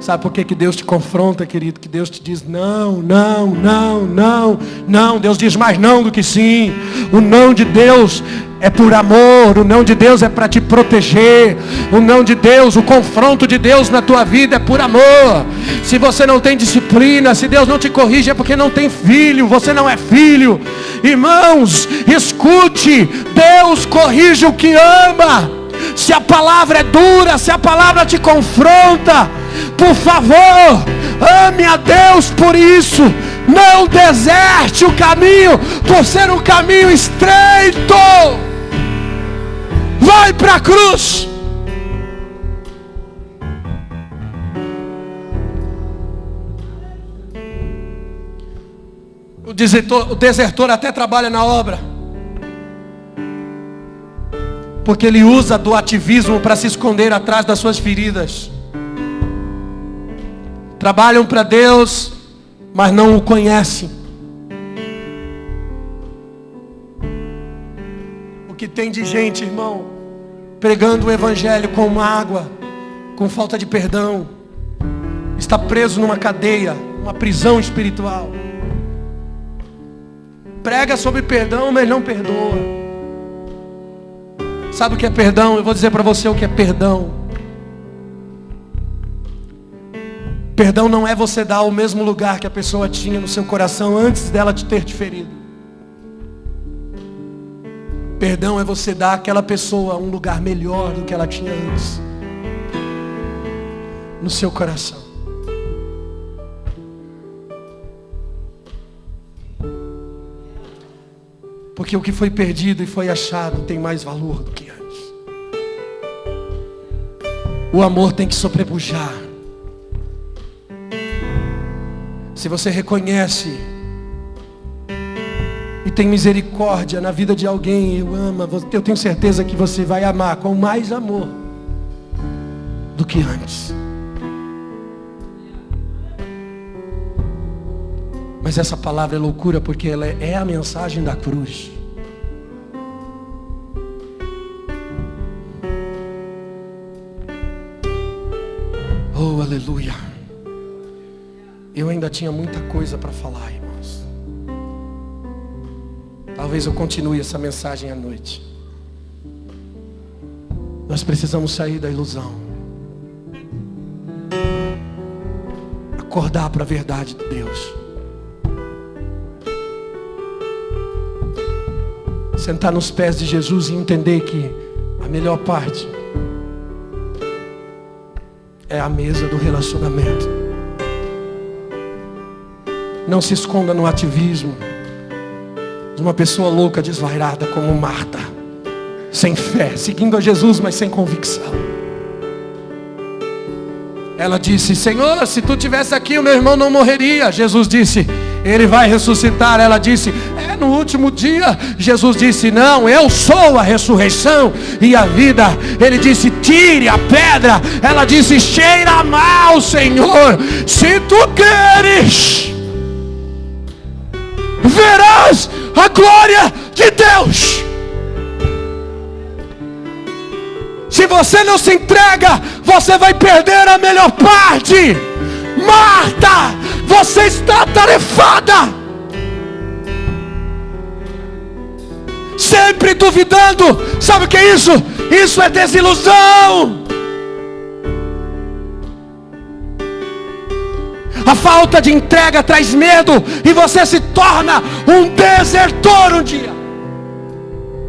Sabe por que Deus te confronta, querido? Que Deus te diz não, não, não, não, não. Deus diz mais não do que sim. O não de Deus é por amor. O não de Deus é para te proteger. O não de Deus, o confronto de Deus na tua vida é por amor. Se você não tem disciplina, se Deus não te corrige, é porque não tem filho. Você não é filho. Irmãos, escute. Deus corrige o que ama. Se a palavra é dura, se a palavra te confronta, por favor, ame a Deus por isso. Não deserte o caminho por ser um caminho estreito. Vai para a cruz. O desertor até trabalha na obra, porque ele usa do ativismo para se esconder atrás das suas feridas. Trabalham para Deus, mas não o conhecem. O que tem de gente, irmão, pregando o evangelho com mágoa, com falta de perdão, está preso numa cadeia, uma prisão espiritual. Prega sobre perdão, mas não perdoa. Sabe o que é perdão? Eu vou dizer para você o que é perdão. Perdão não é você dar o mesmo lugar que a pessoa tinha no seu coração antes dela ter te ferido. Perdão é você dar àquela pessoa um lugar melhor do que ela tinha antes no seu coração. Porque o que foi perdido e foi achado tem mais valor do que antes. O amor tem que sobrepujar. Se você reconhece e tem misericórdia na vida de alguém, eu tenho certeza que você vai amar com mais amor do que antes. Mas essa palavra é loucura porque ela é a mensagem da cruz. Oh, aleluia. Eu ainda tinha muita coisa para falar, irmãos. Talvez eu continue essa mensagem à noite. Nós precisamos sair da ilusão. Acordar para a verdade de Deus. Sentar nos pés de Jesus e entender que a melhor parte é a mesa do relacionamento. Não se esconda no ativismo de uma pessoa louca, desvairada como Marta, sem fé, seguindo a Jesus, mas sem convicção. Ela disse: Senhor, se tu tivesse aqui, o meu irmão não morreria. Jesus disse: ele vai ressuscitar. Ela disse: no último dia. Jesus disse: não, eu sou a ressurreição e a vida. Ele disse: tire a pedra. Ela disse: cheira mal, Senhor. Se tu queres, verás a glória de Deus. Se você não se entrega, você vai perder a melhor parte. Marta, você está atarefada, sempre duvidando. Sabe o que é isso? Isso é desilusão. A falta de entrega traz medo e você se torna um desertor um dia.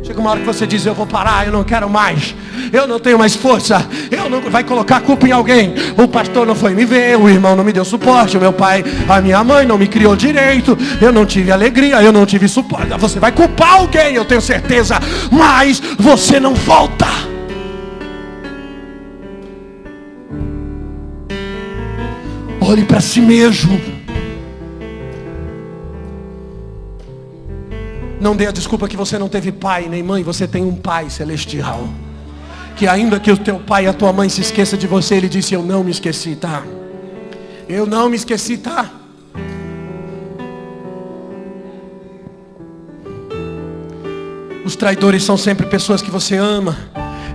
Chega uma hora que você diz: eu vou parar, eu não quero mais, eu não tenho mais força. Eu não vai colocar a culpa em alguém. O pastor não foi me ver, o irmão não me deu suporte, o meu pai, a minha mãe não me criou direito, eu não tive alegria, eu não tive suporte. Você vai culpar alguém, eu tenho certeza, mas você não volta. Olhe para si mesmo. Não dê a desculpa que você não teve pai nem mãe. Você tem um pai celestial. Que ainda que o teu pai e a tua mãe se esqueça de você, ele disse: eu não me esqueci, tá? Eu não me esqueci, tá? Os traidores são sempre pessoas que você ama.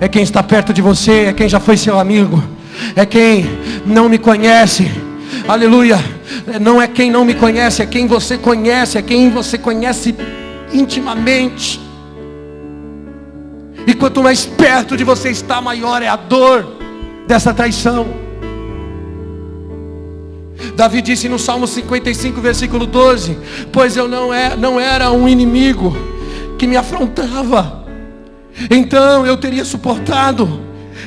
É quem está perto de você, é quem já foi seu amigo, é quem não me conhece. Aleluia. Não é quem não me conhece, é quem você conhece, é quem você conhece intimamente. E quanto mais perto de você está, maior é a dor dessa traição. Davi disse no Salmo 55, versículo 12: pois eu não era um inimigo que me afrontava, então eu teria suportado.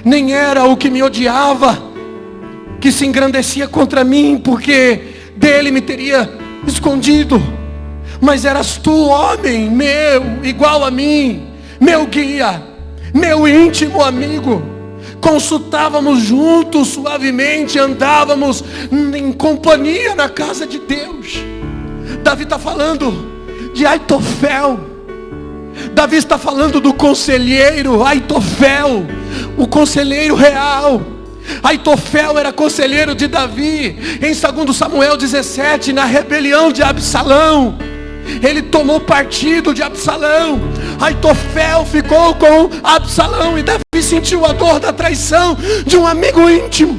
Nem era o que me odiava, que se engrandecia contra mim, porque dele me teria escondido. Mas eras tu, homem meu, igual a mim, meu guia, meu íntimo amigo. Consultávamos juntos suavemente, andávamos em companhia na casa de Deus. Davi está falando de Aitofel. Davi está falando do conselheiro Aitofel, o conselheiro real. Aitofel era conselheiro de Davi. Em 2 Samuel 17, na rebelião de Absalão, ele tomou partido de Absalão. Aitofel ficou com Absalão, e Davi sentiu a dor da traição de um amigo íntimo.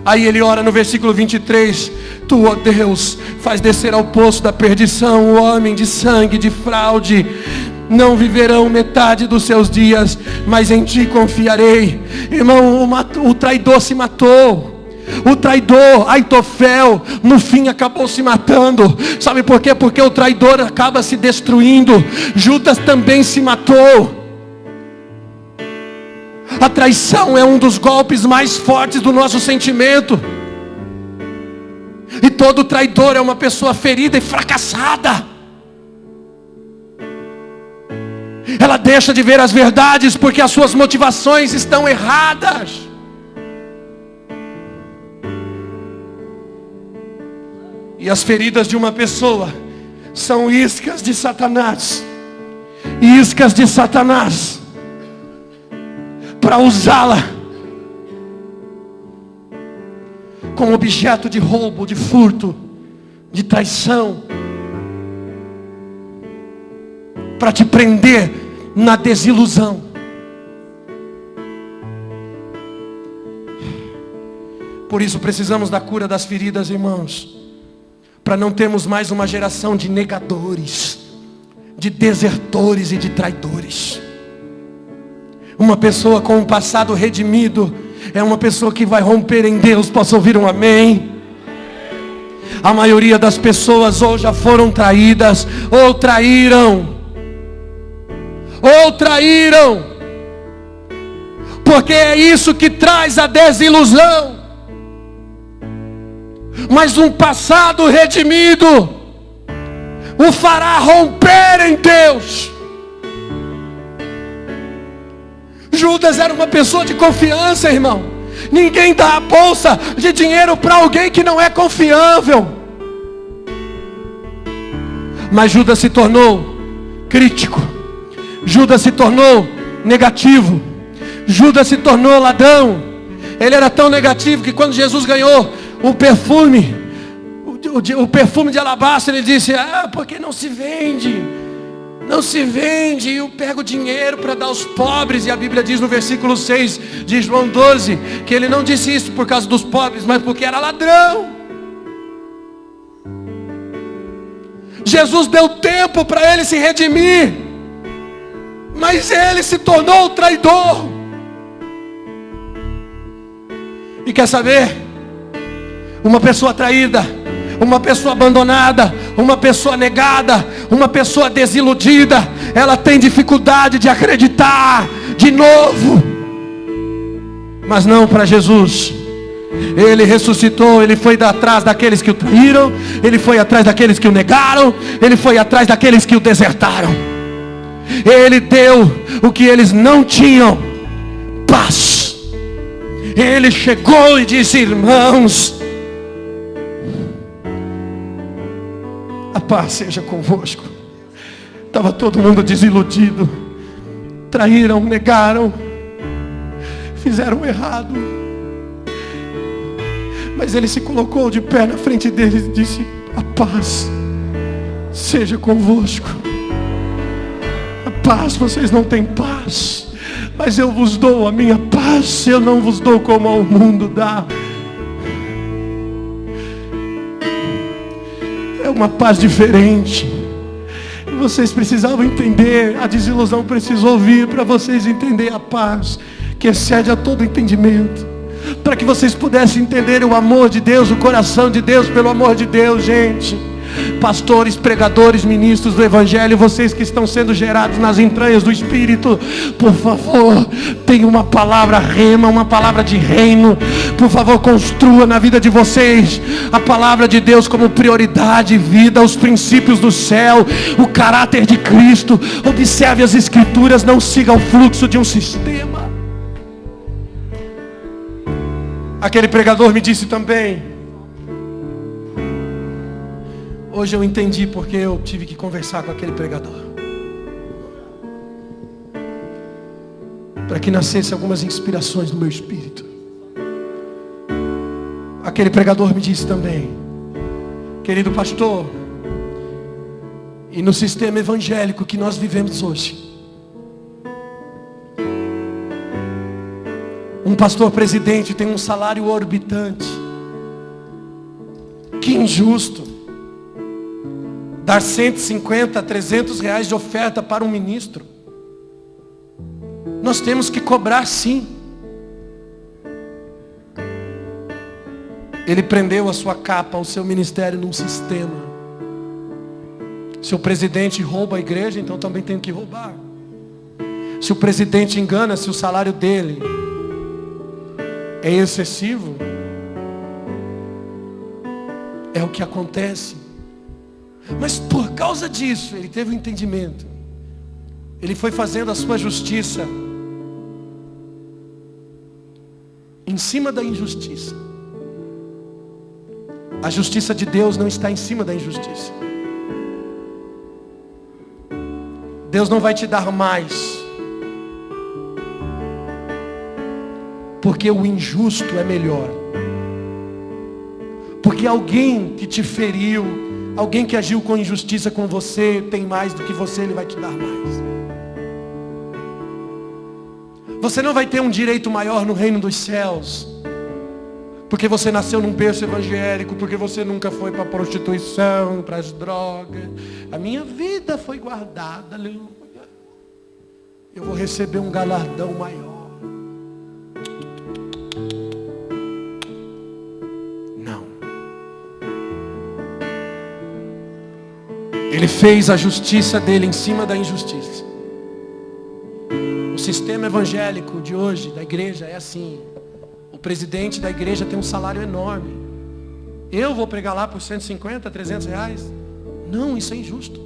Aí ele ora no versículo 23: tu, ó Deus, faz descer ao poço da perdição o homem de sangue, de fraude. Não viverão metade dos seus dias, mas em ti confiarei. Irmão, o traidor se matou. O traidor Aitofel no fim acabou se matando. Sabe por quê? Porque o traidor acaba se destruindo. Judas também se matou. A traição é um dos golpes mais fortes do nosso sentimento. E todo traidor é uma pessoa ferida e fracassada. Ela deixa de ver as verdades porque as suas motivações estão erradas. E as feridas de uma pessoa são iscas de Satanás. Iscas de Satanás para usá-la como objeto de roubo, de furto, de traição, para te prender na desilusão. Por isso precisamos da cura das feridas, irmãos, para não termos mais uma geração de negadores, de desertores e de traidores. Uma pessoa com um passado redimido é uma pessoa que vai romper em Deus. Posso ouvir um amém? A maioria das pessoas ou já foram traídas, ou traíram, porque é isso que traz a desilusão. Mas um passado redimido o fará romper em Deus. Judas era uma pessoa de confiança, irmão. Ninguém dá a bolsa de dinheiro para alguém que não é confiável. Mas Judas se tornou crítico. Judas se tornou negativo. Judas se tornou ladrão. Ele era tão negativo que quando Jesus ganhou o perfume de alabastro, ele disse: porque não se vende. Não se vende, e eu pego dinheiro para dar aos pobres. E a Bíblia diz no versículo 6 de João 12 que ele não disse isso por causa dos pobres, mas porque era ladrão. Jesus deu tempo para ele se redimir, mas ele se tornou o traidor. E quer saber? Uma pessoa traída, uma pessoa abandonada, uma pessoa negada, uma pessoa desiludida, ela tem dificuldade de acreditar de novo. Mas não para Jesus. Ele ressuscitou, ele foi atrás daqueles que o traíram, ele foi atrás daqueles que o negaram, ele foi atrás daqueles que o desertaram. Ele deu o que eles não tinham: paz. Ele chegou e disse: irmãos, a paz seja convosco. Estava todo mundo desiludido. Traíram, negaram, fizeram errado. Mas ele se colocou de pé na frente deles e disse: a paz seja convosco. A paz, vocês não têm paz, mas eu vos dou a minha paz. Eu não vos dou como ao mundo dá. É uma paz diferente. Vocês precisavam entender, a desilusão precisou vir para vocês entenderem a paz que excede a todo entendimento, para que vocês pudessem entender o amor de Deus, o coração de Deus. Pelo amor de Deus, gente, pastores, pregadores, ministros do Evangelho, vocês que estão sendo gerados nas entranhas do Espírito, por favor, tenha uma palavra rema, uma palavra de reino. Por favor, construa na vida de vocês a palavra de Deus como prioridade, vida, os princípios do céu, o caráter de Cristo. Observe as Escrituras, não siga o fluxo de um sistema. Aquele pregador me disse também: hoje eu entendi porque eu tive que conversar com aquele pregador, para que nascesse algumas inspirações no meu espírito. Aquele pregador me disse também: querido pastor, e no sistema evangélico que nós vivemos hoje, um pastor presidente tem um salário orbitante. Que injusto dar 150, 300 reais de oferta para um ministro. Nós temos que cobrar sim. Ele prendeu a sua capa, o seu ministério num sistema. Se o presidente rouba a igreja, então também tem que roubar. Se o presidente engana, se o salário dele é excessivo, é o que acontece. Mas por causa disso, ele teve um entendimento. Ele foi fazendo a sua justiça em cima da injustiça. A justiça de Deus não está em cima da injustiça. Deus não vai te dar mais, porque o injusto é melhor. Porque alguém que te feriu, alguém que agiu com injustiça com você, tem mais do que você, ele vai te dar mais. Você não vai ter um direito maior no reino dos céus, porque você nasceu num berço evangélico, porque você nunca foi para a prostituição, para as drogas. A minha vida foi guardada, aleluia. Eu vou receber um galardão maior. Não. Ele fez a justiça dele em cima da injustiça. O sistema evangélico de hoje, da igreja, é assim. O presidente da igreja tem um salário enorme. Eu vou pregar lá por 150, 300 reais? Não, isso é injusto.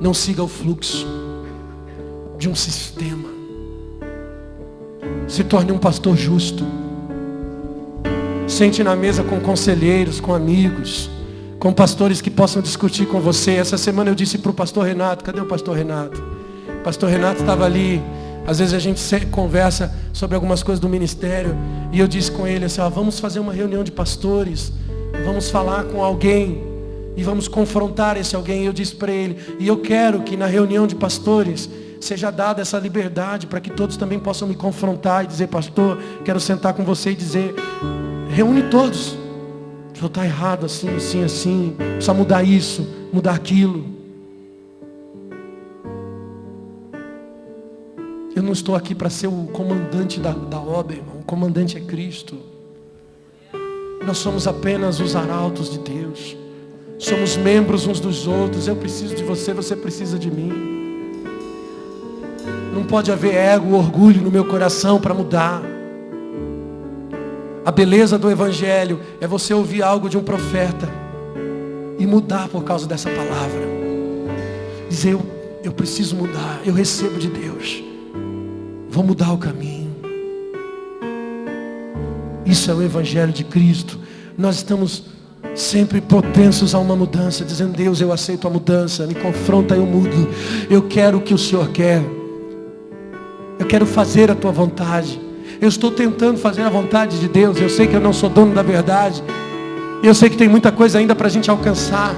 Não siga o fluxo de um sistema. Se torne um pastor justo. Sente na mesa com conselheiros, com amigos, com pastores que possam discutir com você. Essa semana eu disse para o pastor Renato: cadê o pastor Renato? O pastor Renato estava ali. Às vezes a gente conversa sobre algumas coisas do ministério, e eu disse com ele assim: vamos fazer uma reunião de pastores, vamos falar com alguém e vamos confrontar esse alguém. E eu disse para ele: e eu quero que na reunião de pastores seja dada essa liberdade para que todos também possam me confrontar e dizer: pastor, quero sentar com você e dizer, reúne todos, o senhor está errado assim, assim, assim, precisa mudar isso, mudar aquilo. Eu não estou aqui para ser o comandante da obra, irmão. O comandante é Cristo. Nós somos apenas os arautos de Deus. Somos membros uns dos outros. Eu preciso de você, você precisa de mim. Não pode haver ego, orgulho no meu coração para mudar. A beleza do Evangelho é você ouvir algo de um profeta e mudar por causa dessa palavra. Dizer: eu preciso mudar, eu recebo de Deus. Vou mudar o caminho. Isso é o Evangelho de Cristo. Nós estamos sempre propensos a uma mudança, dizendo: Deus, eu aceito a mudança, me confronta, eu mudo. Eu quero o que o Senhor quer. Eu quero fazer a tua vontade. Eu estou tentando fazer a vontade de Deus. Eu sei que eu não sou dono da verdade. Eu sei que tem muita coisa ainda para a gente alcançar,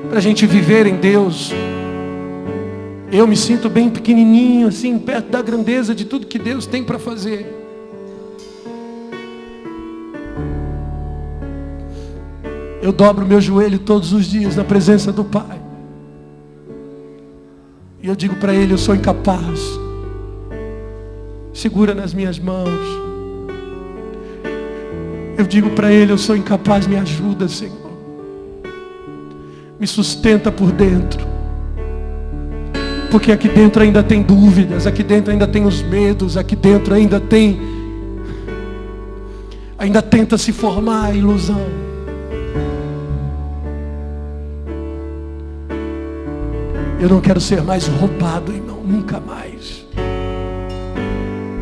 para a gente viver em Deus. Eu me sinto bem pequenininho, assim, perto da grandeza de tudo que Deus tem para fazer. Eu dobro meu joelho todos os dias na presença do Pai. E eu digo para Ele: eu sou incapaz. Segura nas minhas mãos. Eu digo para Ele: eu sou incapaz, me ajuda, Senhor. Me sustenta por dentro. Porque aqui dentro ainda tem dúvidas, aqui dentro ainda tem os medos, aqui dentro ainda tenta se formar a ilusão. Eu não quero ser mais roubado, irmão, nunca mais.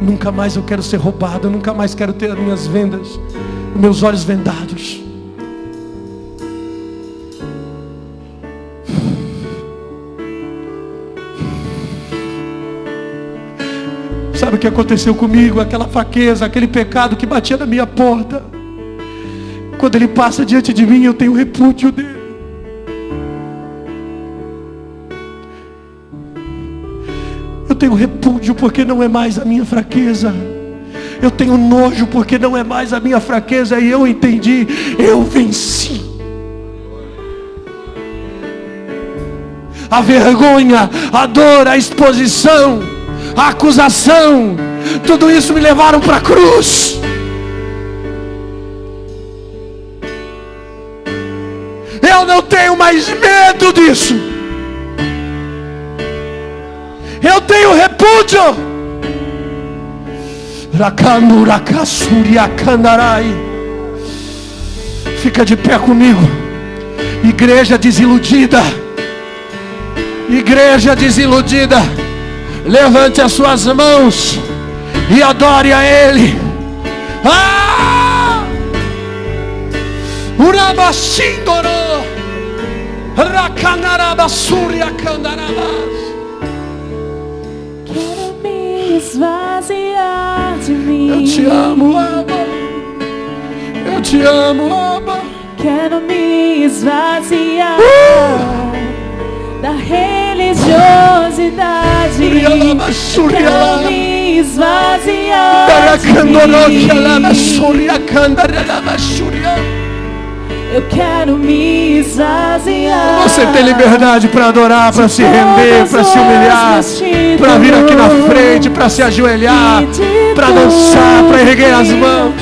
Nunca mais eu quero ser roubado, eu nunca mais quero ter as minhas vendas, meus olhos vendados. Sabe o que aconteceu comigo? Aquela fraqueza, aquele pecado que batia na minha porta. Quando ele passa diante de mim, eu tenho repúdio dele. Eu tenho repúdio porque não é mais a minha fraqueza. Eu tenho nojo porque não é mais a minha fraqueza. E eu entendi, eu venci. A vergonha, a dor, a exposição, a acusação, tudo isso me levaram para a cruz. Eu não tenho mais medo disso. Eu tenho repúdio. Fica de pé comigo. Igreja desiludida. Igreja desiludida. Levante as suas mãos e adore a Ele. Urabashindoro Rakanarabasuria Kandarabas. Quero me esvaziar de mim. Eu te amo, Abba. Eu te amo, Abba. Quero me esvaziar da religiosidade. Quero me esvaziar de mim. Eu quero me esvaziar. Você tem liberdade para adorar, para se render, para se humilhar, para vir aqui na frente, para se ajoelhar, para dançar, para erguer as mãos.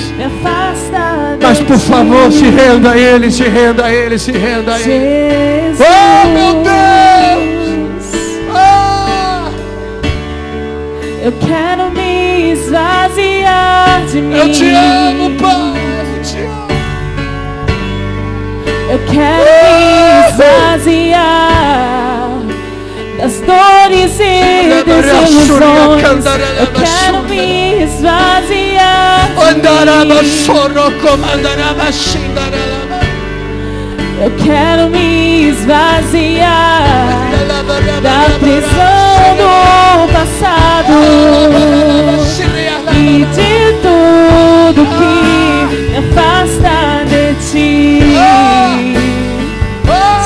Mas por favor, se renda a Ele, se renda a Ele, se renda a Ele. Oh, meu Deus! Oh! Eu quero me esvaziar de mim. Eu te amo, Pai. Eu te amo. Eu quero me esvaziar das dores e desilusões. Eu quero me esvaziar de mim. Eu quero me esvaziar da prisão do passado e de tudo que me afasta de ti.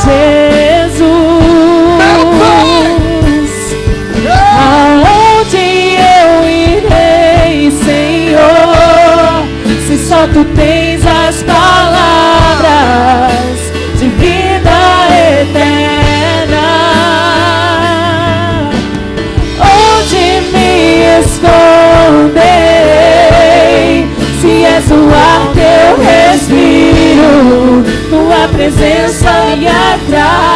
Jesus, aonde eu irei, Senhor, se só Tu tens as palavras de vida eterna? Onde me esconderei, se és o ar que eu respiro? Tua presença me atrai.